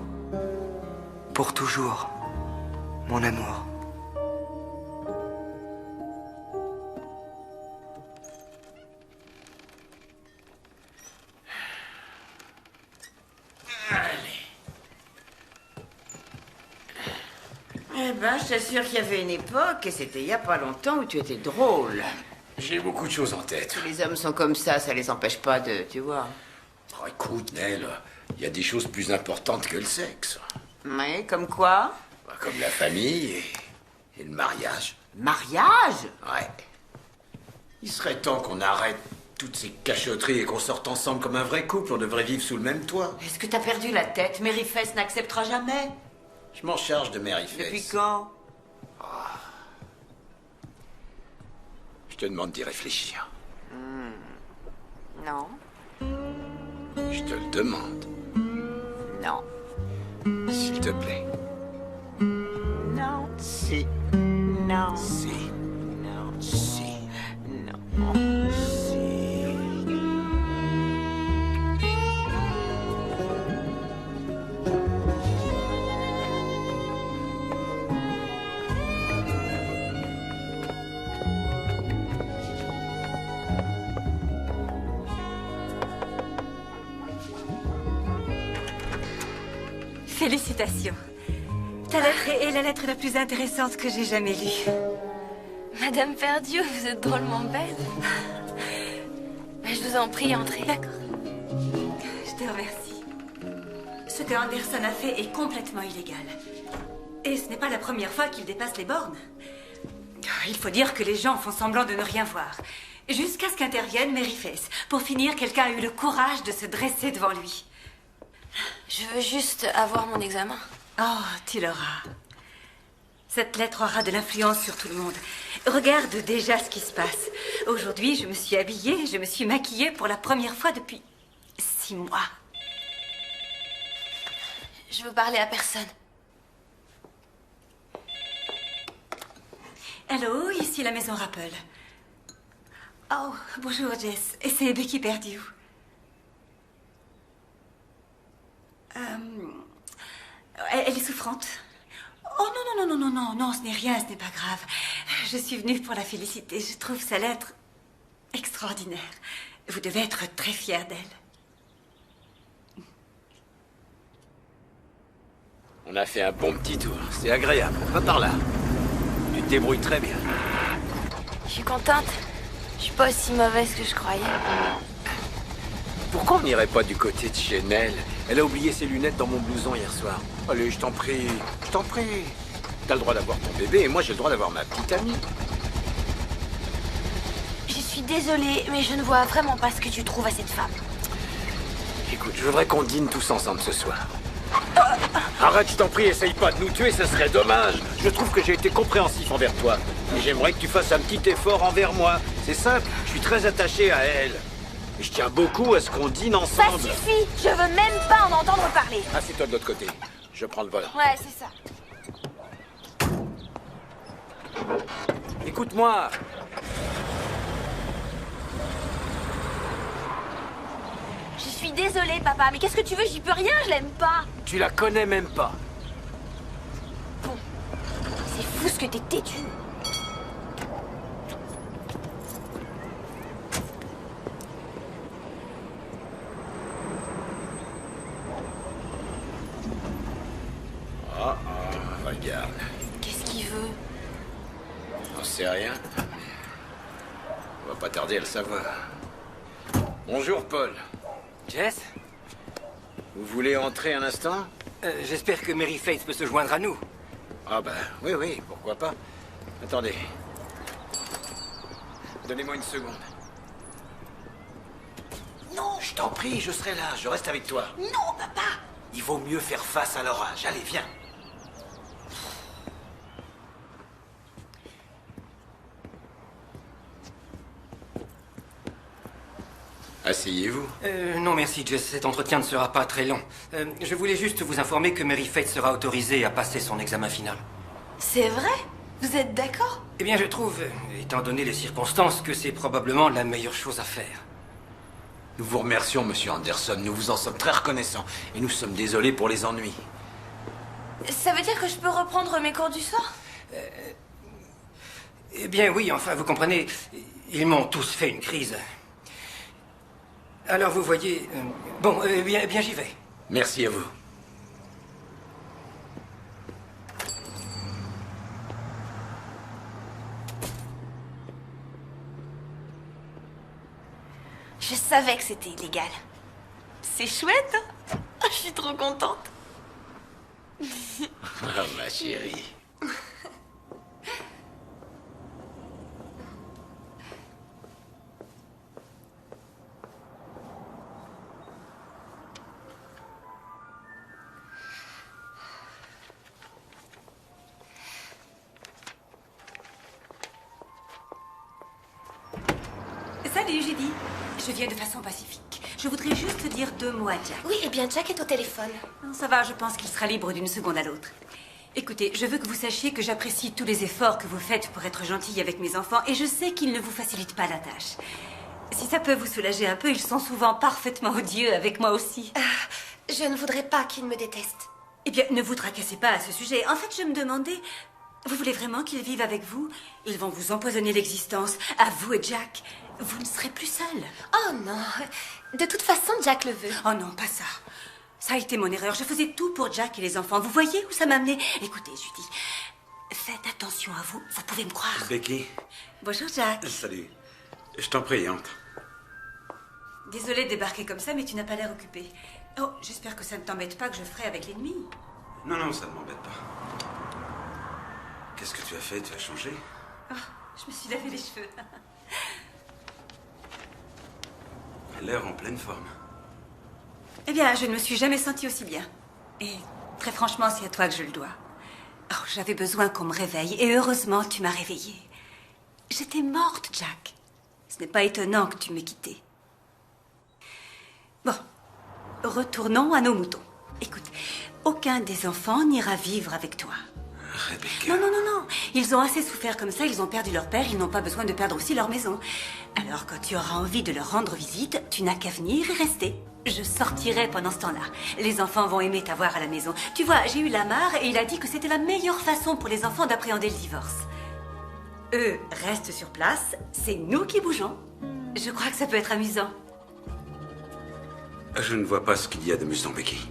[SPEAKER 2] Pour toujours, mon amour.
[SPEAKER 11] Eh ben, je t'assure qu'il y avait une époque, et c'était il y a pas longtemps, où tu étais drôle.
[SPEAKER 6] J'ai beaucoup de choses en tête.
[SPEAKER 11] Tous les hommes sont comme ça les empêche pas de, tu vois.
[SPEAKER 6] Oh, écoute, Nell, il y a des choses plus importantes que le sexe.
[SPEAKER 11] Mais comme quoi?
[SPEAKER 6] Comme la famille et le mariage.
[SPEAKER 11] Mariage?
[SPEAKER 6] Ouais. Il serait temps qu'on arrête toutes ces cachotteries et qu'on sorte ensemble comme un vrai couple. On devrait vivre sous le même toit.
[SPEAKER 11] Est-ce que t'as perdu la tête? Mary Face n'acceptera jamais.
[SPEAKER 6] Je m'en charge de Mary Face.
[SPEAKER 11] Depuis quand?
[SPEAKER 6] Je te demande d'y réfléchir.
[SPEAKER 11] Non.
[SPEAKER 6] Je te le demande.
[SPEAKER 11] Non.
[SPEAKER 6] S'il te plaît.
[SPEAKER 11] Non.
[SPEAKER 6] Si.
[SPEAKER 11] Non.
[SPEAKER 6] Si.
[SPEAKER 11] Non.
[SPEAKER 6] Si.
[SPEAKER 11] Non.
[SPEAKER 13] Félicitations. Ta lettre est la lettre la plus intéressante que j'ai jamais lue.
[SPEAKER 4] Madame Perdieu, vous êtes drôlement belle. Mais je vous en prie, entrez.
[SPEAKER 13] D'accord. Je te remercie. Ce que Anderson a fait est complètement illégal. Et ce n'est pas la première fois qu'il dépasse les bornes. Il faut dire que les gens font semblant de ne rien voir. Jusqu'à ce qu'intervienne Mary Face. Pour finir, quelqu'un a eu le courage de se dresser devant lui.
[SPEAKER 4] Je veux juste avoir mon examen.
[SPEAKER 13] Oh, tu l'auras. Cette lettre aura de l'influence sur tout le monde. Regarde déjà ce qui se passe. Aujourd'hui, je me suis habillée, je me suis maquillée pour la première fois depuis 6 mois.
[SPEAKER 4] Je veux parler à personne.
[SPEAKER 13] Allô, ici la maison Rappel. Oh, bonjour Jess. Et c'est Becky Perdue. Elle est souffrante. Oh non, ce n'est rien, ce n'est pas grave. Je suis venue pour la féliciter. Je trouve sa lettre extraordinaire. Vous devez être très fière d'elle.
[SPEAKER 6] On a fait un bon petit tour. C'est agréable. Va par là. Tu te débrouilles très bien.
[SPEAKER 4] Je suis contente. Je suis pas aussi mauvaise que je croyais.
[SPEAKER 6] Pourquoi on n'irait pas du côté de chez Nell? Elle a oublié ses lunettes dans mon blouson hier soir. Allez, je t'en prie. Je t'en prie. T'as le droit d'avoir ton bébé et moi j'ai le droit d'avoir ma petite amie.
[SPEAKER 4] J'y suis suis désolée, mais je ne vois vraiment pas ce que tu trouves à cette femme.
[SPEAKER 6] Écoute, je voudrais qu'on dîne tous ensemble ce soir. Arrête, je t'en prie, essaye pas de nous tuer, ce serait dommage. Je trouve que j'ai été compréhensif envers toi. Et j'aimerais que tu fasses un petit effort envers moi. C'est simple, je suis très attaché à elle. Et je tiens beaucoup à ce qu'on dîne
[SPEAKER 4] Ça
[SPEAKER 6] ensemble.
[SPEAKER 4] suffit. Je veux même pas en entendre parler.
[SPEAKER 6] Assieds-toi de l'autre côté. Je prends le volant.
[SPEAKER 4] Ouais, c'est ça.
[SPEAKER 6] Écoute-moi.
[SPEAKER 4] Je suis désolée, papa, mais qu'est-ce que tu veux? J'y peux rien, je l'aime pas.
[SPEAKER 6] Tu la connais même pas.
[SPEAKER 4] C'est fou ce que t'es têtu.
[SPEAKER 6] Regarde.
[SPEAKER 4] Qu'est-ce qu'il veut?
[SPEAKER 6] J'en sais rien. On va pas tarder à le savoir. Bonjour, Paul.
[SPEAKER 1] Jess?
[SPEAKER 6] Vous voulez entrer un instant?
[SPEAKER 1] J'espère que Mary Faith peut se joindre à nous.
[SPEAKER 6] Ah ben, oui, pourquoi pas. Attendez. Donnez-moi une seconde.
[SPEAKER 4] Non!
[SPEAKER 6] Je t'en prie, je serai là, je reste avec toi.
[SPEAKER 4] Non, papa!
[SPEAKER 6] Il vaut mieux faire face à l'orage. Allez, viens. Asseyez-vous.
[SPEAKER 1] Non merci, Jess, cet entretien ne sera pas très long. Je voulais juste vous informer que Mary Faith sera autorisée à passer son examen final.
[SPEAKER 4] C'est vrai? Vous êtes d'accord?
[SPEAKER 1] Eh bien, je trouve, étant donné les circonstances, que c'est probablement la meilleure chose à faire.
[SPEAKER 6] Nous vous remercions, monsieur Anderson. Nous vous en sommes très reconnaissants. Et nous sommes désolés pour les ennuis.
[SPEAKER 4] Ça veut dire que je peux reprendre mes cours du soir?
[SPEAKER 1] Eh bien, oui, enfin, vous comprenez, ils m'ont tous fait une crise. Alors, vous voyez... bon, bien j'y vais.
[SPEAKER 6] Merci à vous.
[SPEAKER 4] Je savais que c'était illégal. C'est chouette, hein? Je suis trop contente.
[SPEAKER 6] Ah, ma chérie.
[SPEAKER 13] Salut Judy, je viens de façon pacifique. Je voudrais juste dire 2 mots à Jack.
[SPEAKER 4] Oui, eh bien Jack est au téléphone.
[SPEAKER 13] Non, ça va, je pense qu'il sera libre d'une seconde à l'autre. Écoutez, je veux que vous sachiez que j'apprécie tous les efforts que vous faites pour être gentille avec mes enfants et je sais qu'ils ne vous facilitent pas la tâche. Si ça peut vous soulager un peu, ils sont souvent parfaitement odieux avec moi aussi.
[SPEAKER 4] Je ne voudrais pas qu'ils me détestent.
[SPEAKER 13] Eh bien, ne vous tracassez pas à ce sujet. En fait, je me demandais, vous voulez vraiment qu'ils vivent avec vous? Ils vont vous empoisonner l'existence, à vous et Jack. Vous ne serez plus seul.
[SPEAKER 4] Oh non, de toute façon, Jack le veut.
[SPEAKER 13] Oh non, pas ça. Ça a été mon erreur. Je faisais tout pour Jack et les enfants. Vous voyez où ça m'a amené? Écoutez, Judy, faites attention à vous. Vous pouvez me croire.
[SPEAKER 17] Becky.
[SPEAKER 13] Bonjour, Jack.
[SPEAKER 17] Salut. Je t'en prie, entre.
[SPEAKER 13] Désolée de débarquer comme ça, mais tu n'as pas l'air occupé. Oh, j'espère que ça ne t'embête pas que je ferai avec l'ennemi.
[SPEAKER 17] Non, non, ça ne m'embête pas. Qu'est-ce que tu as fait? Tu as changé?
[SPEAKER 13] Oh, je me suis lavé les cheveux.
[SPEAKER 17] L'air en pleine forme.
[SPEAKER 13] Eh bien, je ne me suis jamais sentie aussi bien. Et très franchement, c'est à toi que je le dois. Oh, j'avais besoin qu'on me réveille, et heureusement, tu m'as réveillée. J'étais morte, Jack. Ce n'est pas étonnant que tu m'aies quittée. Bon, retournons à nos moutons. Écoute, aucun des enfants n'ira vivre avec toi.
[SPEAKER 17] Rebecca.
[SPEAKER 13] Non, non, non, non. Ils ont assez souffert comme ça, ils ont perdu leur père, ils n'ont pas besoin de perdre aussi leur maison. Alors, quand tu auras envie de leur rendre visite, tu n'as qu'à venir et rester. Je sortirai pendant ce temps-là. Les enfants vont aimer t'avoir à la maison. Tu vois, j'ai eu Lamar et il a dit que c'était la meilleure façon pour les enfants d'appréhender le divorce. Eux restent sur place, c'est nous qui bougeons. Je crois que ça peut être amusant.
[SPEAKER 17] Je ne vois pas ce qu'il y a d'amusant, Becky.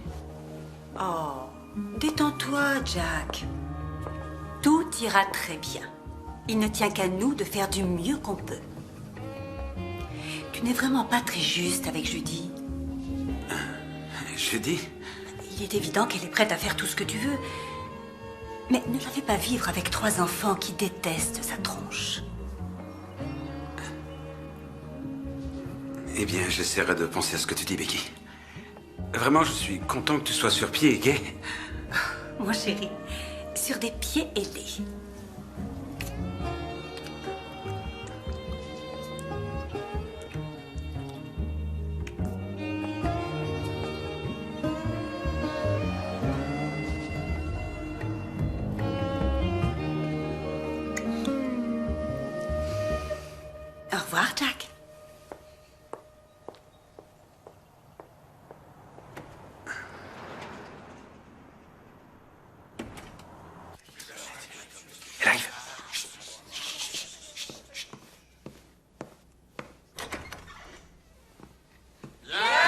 [SPEAKER 13] Oh, détends-toi, Jack. Tout ira très bien. Il ne tient qu'à nous de faire du mieux qu'on peut. Tu n'es vraiment pas très juste avec Judy.
[SPEAKER 17] Judy?
[SPEAKER 13] Il est évident qu'elle est prête à faire tout ce que tu veux. Mais ne la fais pas vivre avec 3 enfants qui détestent sa tronche.
[SPEAKER 17] Eh bien, j'essaierai de penser à ce que tu dis, Becky. Vraiment, je suis content que tu sois sur pied et gai.
[SPEAKER 7] Mon chéri, sur des pieds ailés. Au revoir, Jack.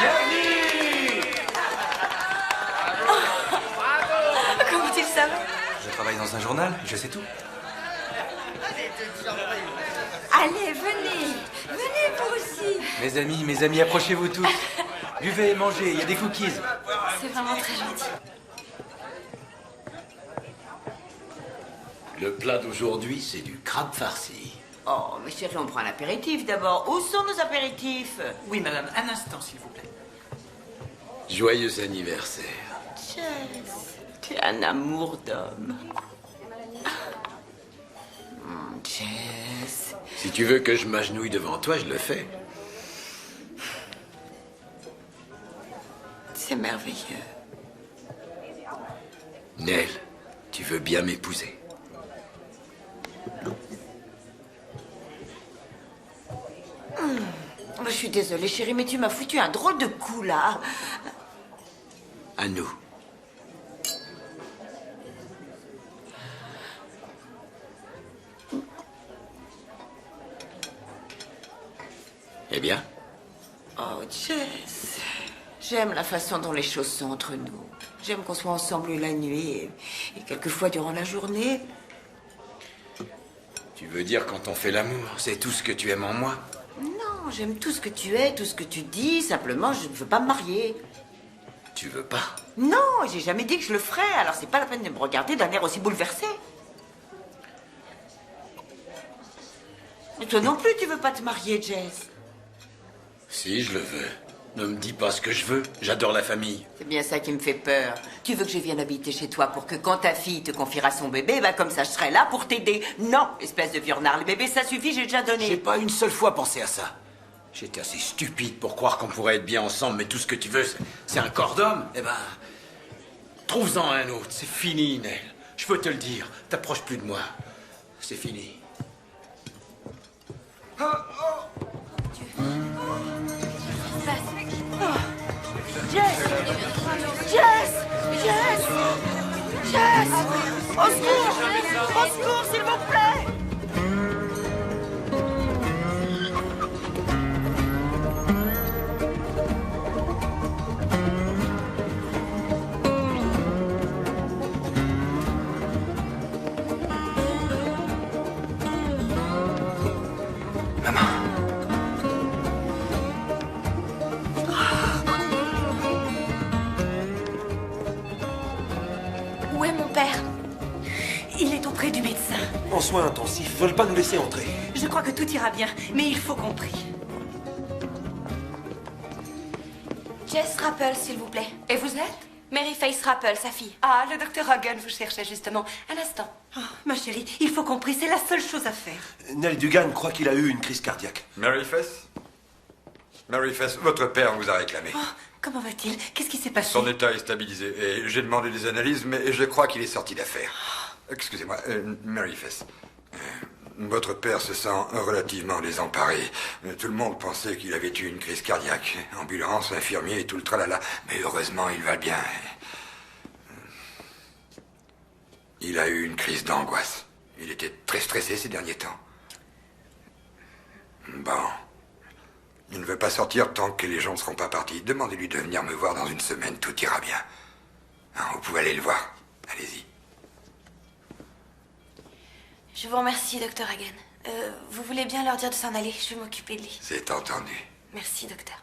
[SPEAKER 17] Elle arrive.
[SPEAKER 7] Comment tu le savais?
[SPEAKER 8] Je travaille dans un journal, je sais tout.
[SPEAKER 9] Allez, venez. Venez, vous aussi.
[SPEAKER 8] Mes amis, approchez-vous tous. Buvez et mangez, il y a des cookies.
[SPEAKER 4] C'est vraiment très gentil.
[SPEAKER 6] Le plat d'aujourd'hui, c'est du crabe farci.
[SPEAKER 11] Oh, mais chérie, on prend l'apéritif d'abord. Où sont nos apéritifs?
[SPEAKER 12] Oui, madame, un instant, s'il vous plaît.
[SPEAKER 6] Joyeux anniversaire.
[SPEAKER 11] Jess, tu es un amour d'homme. Jess.
[SPEAKER 6] Si tu veux que je m'agenouille devant toi, je le fais.
[SPEAKER 11] C'est merveilleux.
[SPEAKER 6] Nell, tu veux bien m'épouser?
[SPEAKER 11] Je suis désolée, chérie, mais tu m'as foutu un drôle de coup, là.
[SPEAKER 6] À nous. Eh bien?
[SPEAKER 11] Oh, Jess. J'aime la façon dont les choses sont entre nous. J'aime qu'on soit ensemble la nuit et quelquefois durant la journée.
[SPEAKER 6] Tu veux dire quand on fait l'amour, c'est tout ce que tu aimes en moi?
[SPEAKER 11] Non, j'aime tout ce que tu es, tout ce que tu dis. Simplement, je ne veux pas me marier.
[SPEAKER 6] Tu veux pas?
[SPEAKER 11] Non, j'ai jamais dit que je le ferais. Alors c'est pas la peine de me regarder d'un air aussi bouleversé. Et toi non plus, tu veux pas te marier, Jess?
[SPEAKER 6] Si, je le veux. Ne me dis pas ce que je veux. J'adore la famille.
[SPEAKER 11] C'est bien ça qui me fait peur. Tu veux que je vienne habiter chez toi pour que quand ta fille te confiera son bébé, bah comme ça je serai là pour t'aider. Non, espèce de vieux renard. Le bébé, ça suffit, j'ai déjà donné.
[SPEAKER 6] J'ai pas une seule fois pensé à ça. J'étais assez stupide pour croire qu'on pourrait être bien ensemble, mais tout ce que tu veux, c'est un corps d'homme. Eh ben, trouve-en un autre. C'est fini, Nell. Je peux te le dire. T'approches plus de moi. C'est fini.
[SPEAKER 4] Jess! Jess! Jess! Jess! Au secours! Au secours, s'il vous plaît! Où est mon père?
[SPEAKER 7] Il est auprès du médecin.
[SPEAKER 10] En soins intensifs, veulent pas nous laisser entrer.
[SPEAKER 7] Je crois que tout ira bien, mais il faut qu'on prie.
[SPEAKER 4] Jess Rappel, s'il vous plaît. Et vous êtes? Mary Face Rappel, sa fille. Ah, le docteur Hagen vous cherchait justement. Un instant.
[SPEAKER 7] Oh, ma chérie, il faut qu'on prie, c'est la seule chose à faire.
[SPEAKER 10] Nell Dugan croit qu'il a eu une crise cardiaque. Mary Face? Mary Face, votre père vous a réclamé.
[SPEAKER 7] Oh, comment va-t-il? Qu'est-ce qui s'est passé?
[SPEAKER 10] Son état est stabilisé et j'ai demandé des analyses, mais je crois qu'il est sorti d'affaire. Excusez-moi, Mary Face. Votre père se sent relativement désemparé. Tout le monde pensait qu'il avait eu une crise cardiaque. Ambulance, infirmier et tout le tralala. Mais heureusement, il va bien. Il a eu une crise d'angoisse. Il était très stressé ces derniers temps. Bon. Il ne veut pas sortir tant que les gens ne seront pas partis. Demandez-lui de venir me voir dans une semaine, tout ira bien. Hein, vous pouvez aller le voir. Allez-y.
[SPEAKER 4] Je vous remercie, docteur Hagen. Vous voulez bien leur dire de s'en aller? Je vais m'occuper de lui.
[SPEAKER 10] C'est entendu.
[SPEAKER 4] Merci, docteur.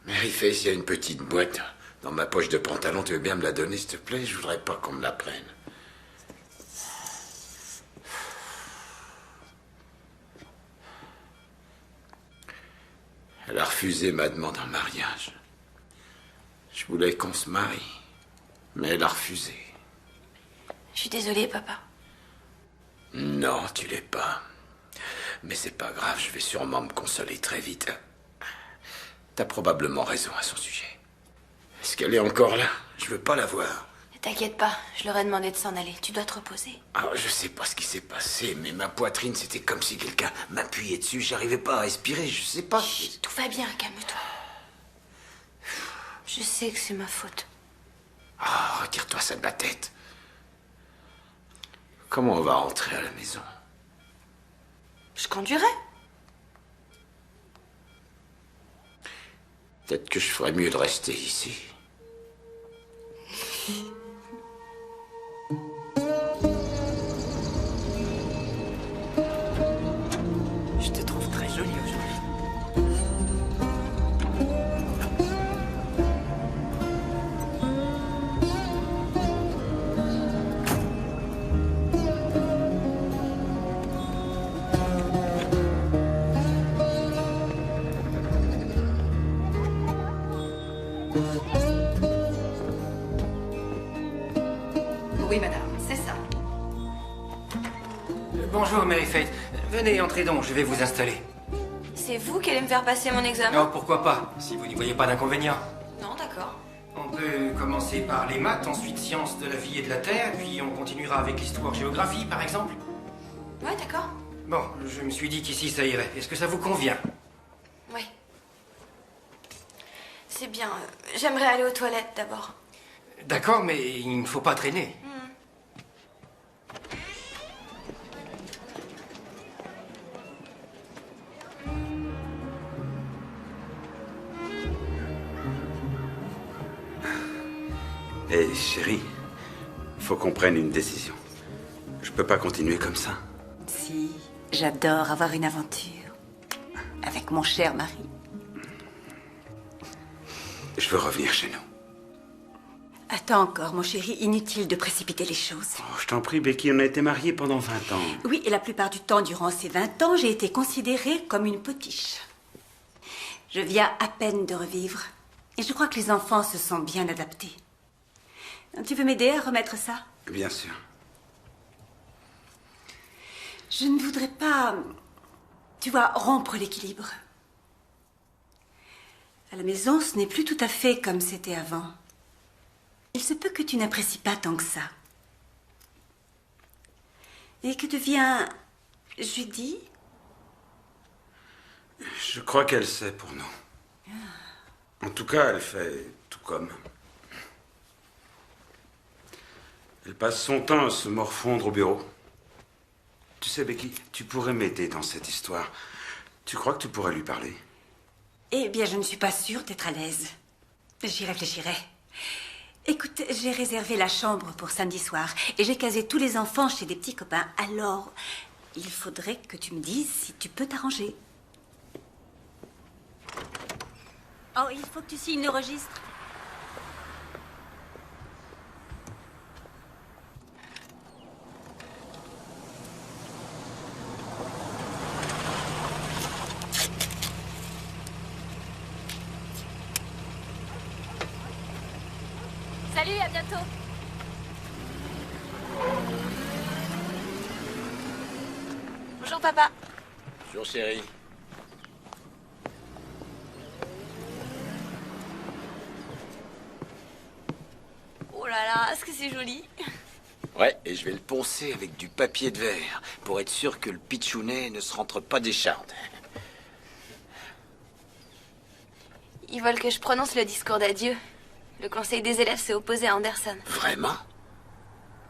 [SPEAKER 6] Mary Face, il y a une petite boîte dans ma poche de pantalon. Tu veux bien me la donner, s'il te plaît? Je voudrais pas qu'on me la prenne. Elle a refusé ma demande en mariage. Je voulais qu'on se marie, mais elle a refusé.
[SPEAKER 4] Je suis désolée, papa.
[SPEAKER 6] Non, tu l'es pas. Mais c'est pas grave, je vais sûrement me consoler très vite. T'as probablement raison à son sujet. Est-ce qu'elle est encore là? Je veux pas la voir.
[SPEAKER 4] Ne t'inquiète pas, je leur ai demandé de s'en aller. Tu dois te reposer.
[SPEAKER 6] Alors, je sais pas ce qui s'est passé, mais ma poitrine, c'était comme si quelqu'un m'appuyait dessus. J'arrivais pas à respirer, je sais pas.
[SPEAKER 4] Chut, tout va bien, calme-toi. Je sais que c'est ma faute.
[SPEAKER 6] Ah, retire-toi ça de la tête. Comment on va rentrer à la maison?
[SPEAKER 4] Je conduirai.
[SPEAKER 6] Peut-être que je ferais mieux de rester ici.
[SPEAKER 7] Je te trouve très jolie aujourd'hui.
[SPEAKER 19] Oui, madame, c'est ça.
[SPEAKER 1] Bonjour, Mary Faith. Venez, entrez donc, je vais vous installer.
[SPEAKER 4] C'est vous qui allez me faire passer mon examen?
[SPEAKER 1] Oh, pourquoi pas, si vous n'y voyez pas d'inconvénient.
[SPEAKER 4] Non, d'accord.
[SPEAKER 1] On peut commencer par les maths, ensuite sciences de la vie et de la terre, puis on continuera avec l'histoire-géographie, par exemple.
[SPEAKER 4] Ouais, d'accord.
[SPEAKER 1] Bon, je me suis dit qu'ici ça irait. Est-ce que ça vous convient?
[SPEAKER 4] Oui. C'est bien. J'aimerais aller aux toilettes d'abord.
[SPEAKER 1] D'accord, mais il ne faut pas traîner.
[SPEAKER 17] Hé, chérie, faut qu'on prenne une décision. Je peux pas continuer comme ça.
[SPEAKER 13] Si, j'adore avoir une aventure. Avec mon cher mari.
[SPEAKER 17] Je veux revenir chez nous.
[SPEAKER 13] Attends encore, mon chéri, inutile de précipiter les choses.
[SPEAKER 17] Oh, je t'en prie, Becky, on a été mariés pendant 20 ans.
[SPEAKER 13] Oui, et la plupart du temps, durant ces 20 ans, j'ai été considérée comme une potiche. Je viens à peine de revivre. Et je crois que les enfants se sont bien adaptés. Tu veux m'aider à remettre ça?
[SPEAKER 17] Bien sûr.
[SPEAKER 13] Je ne voudrais pas, tu vois, rompre l'équilibre. À la maison, ce n'est plus tout à fait comme c'était avant. Il se peut que tu n'apprécies pas tant que ça. Et que devient Judy?
[SPEAKER 17] Je crois qu'elle sait pour nous. En tout cas, elle fait tout comme. Elle passe son temps à se morfondre au bureau. Tu sais, Becky, tu pourrais m'aider dans cette histoire. Tu crois que tu pourrais lui parler?
[SPEAKER 13] Eh bien, je ne suis pas sûre d'être à l'aise. J'y réfléchirai. Écoute, j'ai réservé la chambre pour samedi soir et j'ai casé tous les enfants chez des petits copains. Alors, il faudrait que tu me dises si tu peux t'arranger. Oh, il faut que tu signes le registre.
[SPEAKER 20] Salut, à bientôt.
[SPEAKER 4] Bonjour, papa.
[SPEAKER 6] Bonjour, chérie.
[SPEAKER 4] Oh là là, est-ce que c'est joli?
[SPEAKER 6] Ouais, et je vais le poncer avec du papier de verre pour être sûr que le pitchounet ne se rentre pas des chardes.
[SPEAKER 4] Ils veulent que je prononce le discours d'adieu. Le conseil des élèves s'est opposé à Anderson.
[SPEAKER 6] Vraiment?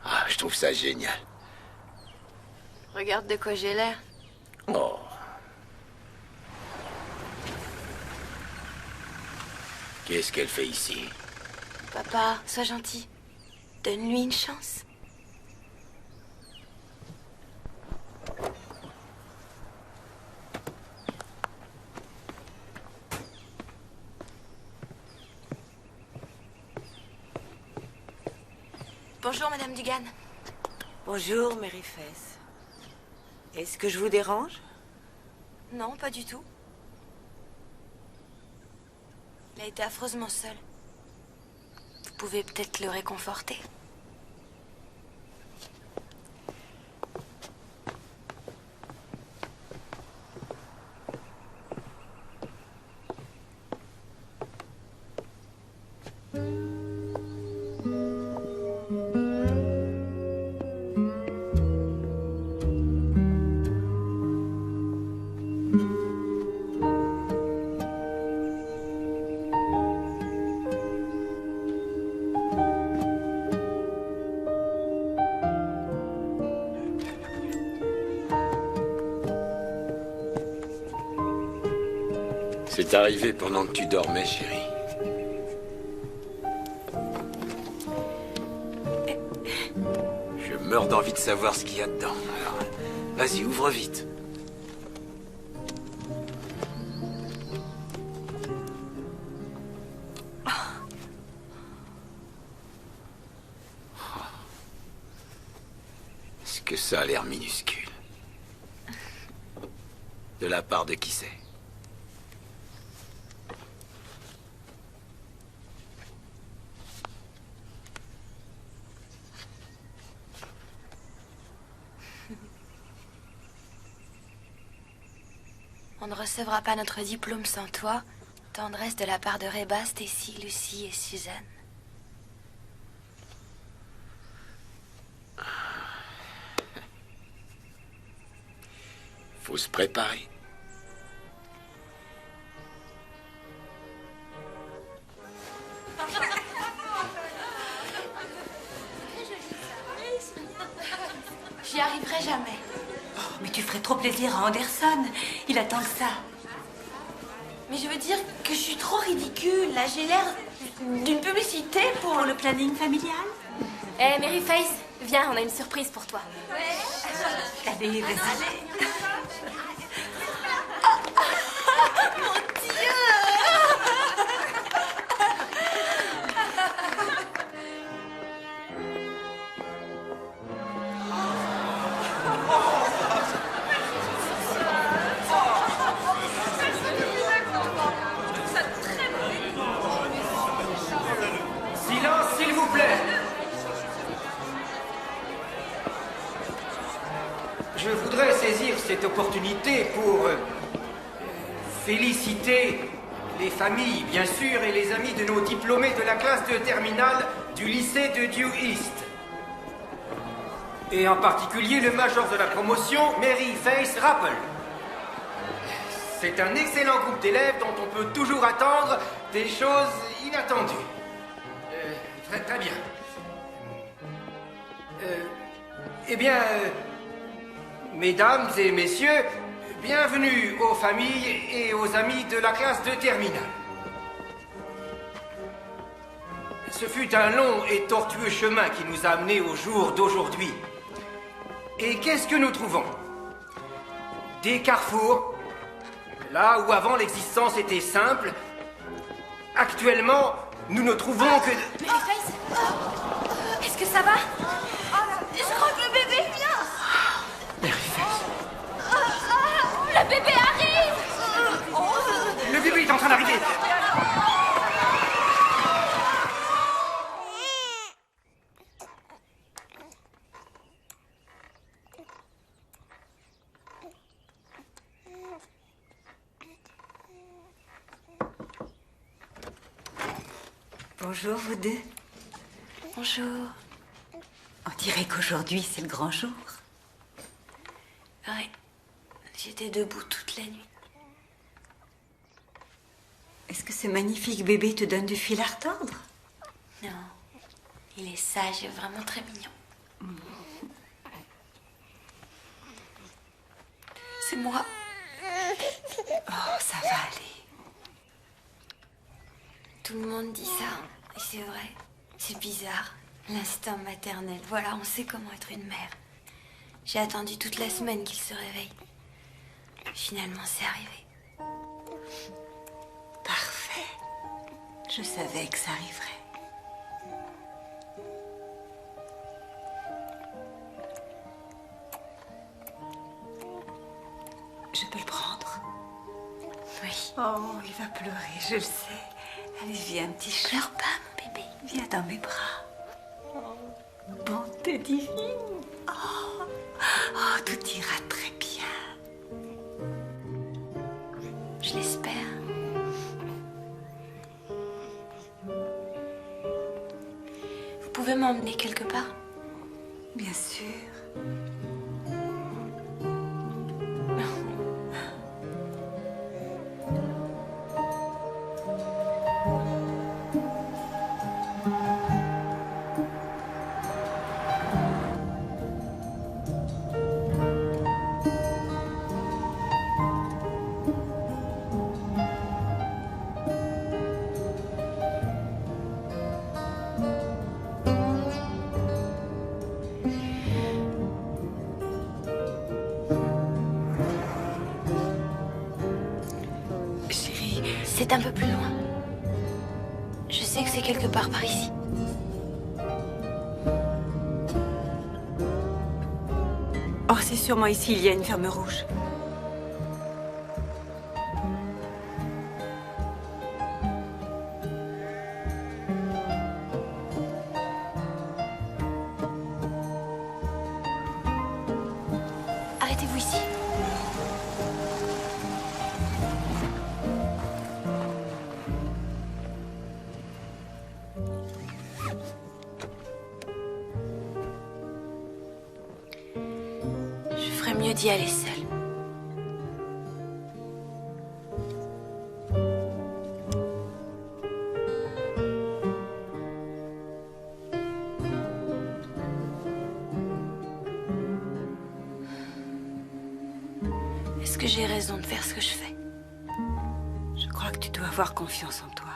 [SPEAKER 6] Ah, je trouve ça génial.
[SPEAKER 4] Regarde de quoi j'ai l'air.
[SPEAKER 6] Oh. Qu'est-ce qu'elle fait ici?
[SPEAKER 4] Papa, sois gentil. Donne-lui une chance. Bonjour, Madame Dugan.
[SPEAKER 11] Bonjour, Mary Faith. Est-ce que je vous dérange?
[SPEAKER 4] Non, pas du tout. a été affreusement seul. Vous pouvez peut-être le réconforter.
[SPEAKER 6] C'est arrivé pendant que tu dormais, chérie. Je meurs d'envie de savoir ce qu'il y a dedans. Alors, vas-y, ouvre vite. Est-ce que ça a l'air minuscule? De la part de qui c'est?
[SPEAKER 4] On ne recevra pas notre diplôme sans toi. Tendresse de la part de Reba, Stacy, Lucie et Suzanne.
[SPEAKER 6] Faut se préparer.
[SPEAKER 4] J'y arriverai jamais.
[SPEAKER 7] Oh, mais tu ferais trop plaisir à Anderson. Il attend que ça.
[SPEAKER 4] Mais je veux dire que je suis trop ridicule. Là, j'ai l'air d'une publicité pour
[SPEAKER 7] le planning familial.
[SPEAKER 20] Eh, Mary Face, viens, on a une surprise pour toi.
[SPEAKER 7] Allez, vas-y.
[SPEAKER 4] Mon Dieu!
[SPEAKER 1] Silence, s'il vous plaît. Je voudrais saisir cette opportunité pour féliciter les familles, bien sûr, et les amis de nos diplômés de la classe de terminale du lycée de Due East. Et en particulier le major de la promotion, Mary Face Rappel. C'est un excellent groupe d'élèves dont on peut toujours attendre des choses inattendues. Très bien. Mesdames et messieurs, bienvenue aux familles et aux amis de la classe de terminale. Ce fut un long et tortueux chemin qui nous a amenés au jour d'aujourd'hui. Et qu'est-ce que nous trouvons? Des carrefours, là où avant l'existence était simple. Actuellement, nous ne trouvons que...
[SPEAKER 4] Mary Face, est-ce que ça va? Je crois que le bébé vient.
[SPEAKER 1] Mary Face.
[SPEAKER 4] Le bébé arrive.
[SPEAKER 1] Le bébé est en train d'arriver.
[SPEAKER 7] Bonjour, vous deux.
[SPEAKER 4] Bonjour.
[SPEAKER 7] On dirait qu'aujourd'hui, c'est le grand jour.
[SPEAKER 4] Ouais, j'étais debout toute la nuit.
[SPEAKER 7] Est-ce que ce magnifique bébé te donne du fil à retordre?
[SPEAKER 4] Non, il est sage et vraiment très mignon. C'est moi.
[SPEAKER 7] Oh, ça va aller.
[SPEAKER 4] Tout le monde dit ça, et c'est vrai. C'est bizarre, l'instinct maternel. Voilà, on sait comment être une mère. J'ai attendu toute la semaine qu'il se réveille. Finalement, c'est arrivé.
[SPEAKER 7] Parfait. Je savais que ça arriverait. Je peux le prendre?
[SPEAKER 4] Oui.
[SPEAKER 7] Oh, il va pleurer, je le sais.
[SPEAKER 13] Allez, viens, petit chat.
[SPEAKER 4] Pleure pas, mon bébé.
[SPEAKER 13] Viens dans mes bras. Bonté divine. Oh, tout ira très bien.
[SPEAKER 4] Je l'espère. Vous pouvez m'emmener quelque part?
[SPEAKER 13] Bien sûr.
[SPEAKER 4] C'est un peu plus loin. Je sais que c'est quelque part par ici.
[SPEAKER 13] Oh, c'est sûrement ici, il y a une ferme rouge.
[SPEAKER 4] Arrêtez-vous ici. Je ferais mieux d'y aller seule. Est-ce que j'ai raison de faire ce que je fais?
[SPEAKER 13] Je crois que tu dois avoir confiance en toi.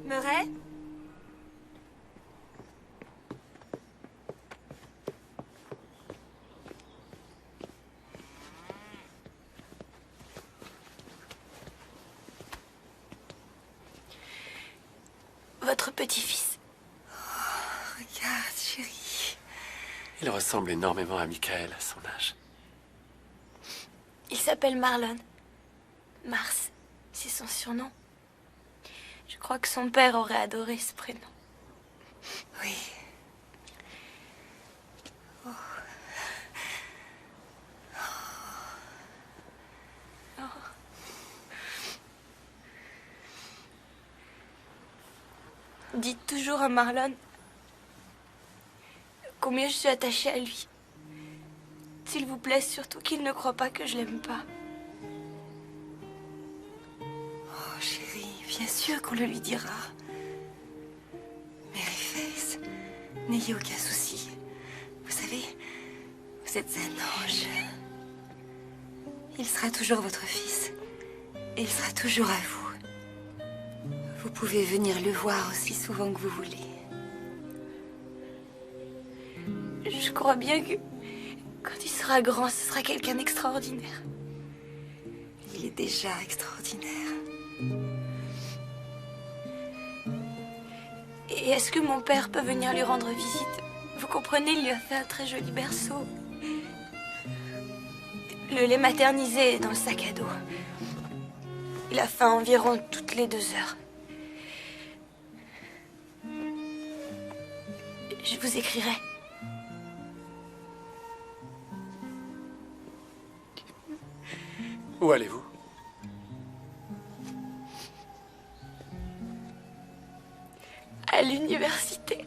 [SPEAKER 4] Murray? Votre petit-fils.
[SPEAKER 13] Regarde, chérie.
[SPEAKER 15] Il ressemble énormément à Michael à son âge.
[SPEAKER 4] Il s'appelle Marlon. Mars, c'est son surnom. Je crois que son père aurait adoré ce prénom.
[SPEAKER 13] Oui. Oh.
[SPEAKER 4] Oh. Dites toujours à Marlon combien je suis attachée à lui. S'il vous plaît, surtout qu'il ne croit pas que je l'aime pas.
[SPEAKER 13] Oh, chérie, bien sûr qu'on le lui dira. Maryface, n'ayez aucun souci. Vous savez, vous êtes un ange. Il sera toujours votre fils. Et il sera toujours à vous. Vous pouvez venir le voir aussi souvent que vous voulez.
[SPEAKER 4] Je crois bien que quand il sera grand, ce sera quelqu'un d'extraordinaire.
[SPEAKER 13] Il est déjà extraordinaire.
[SPEAKER 4] Et est-ce que mon père peut venir lui rendre visite? Vous comprenez, il lui a fait un très joli berceau. Le lait maternisé est dans le sac à dos. Il a faim environ toutes les 2 heures. Je vous écrirai.
[SPEAKER 15] Où allez-vous?
[SPEAKER 4] À l'université.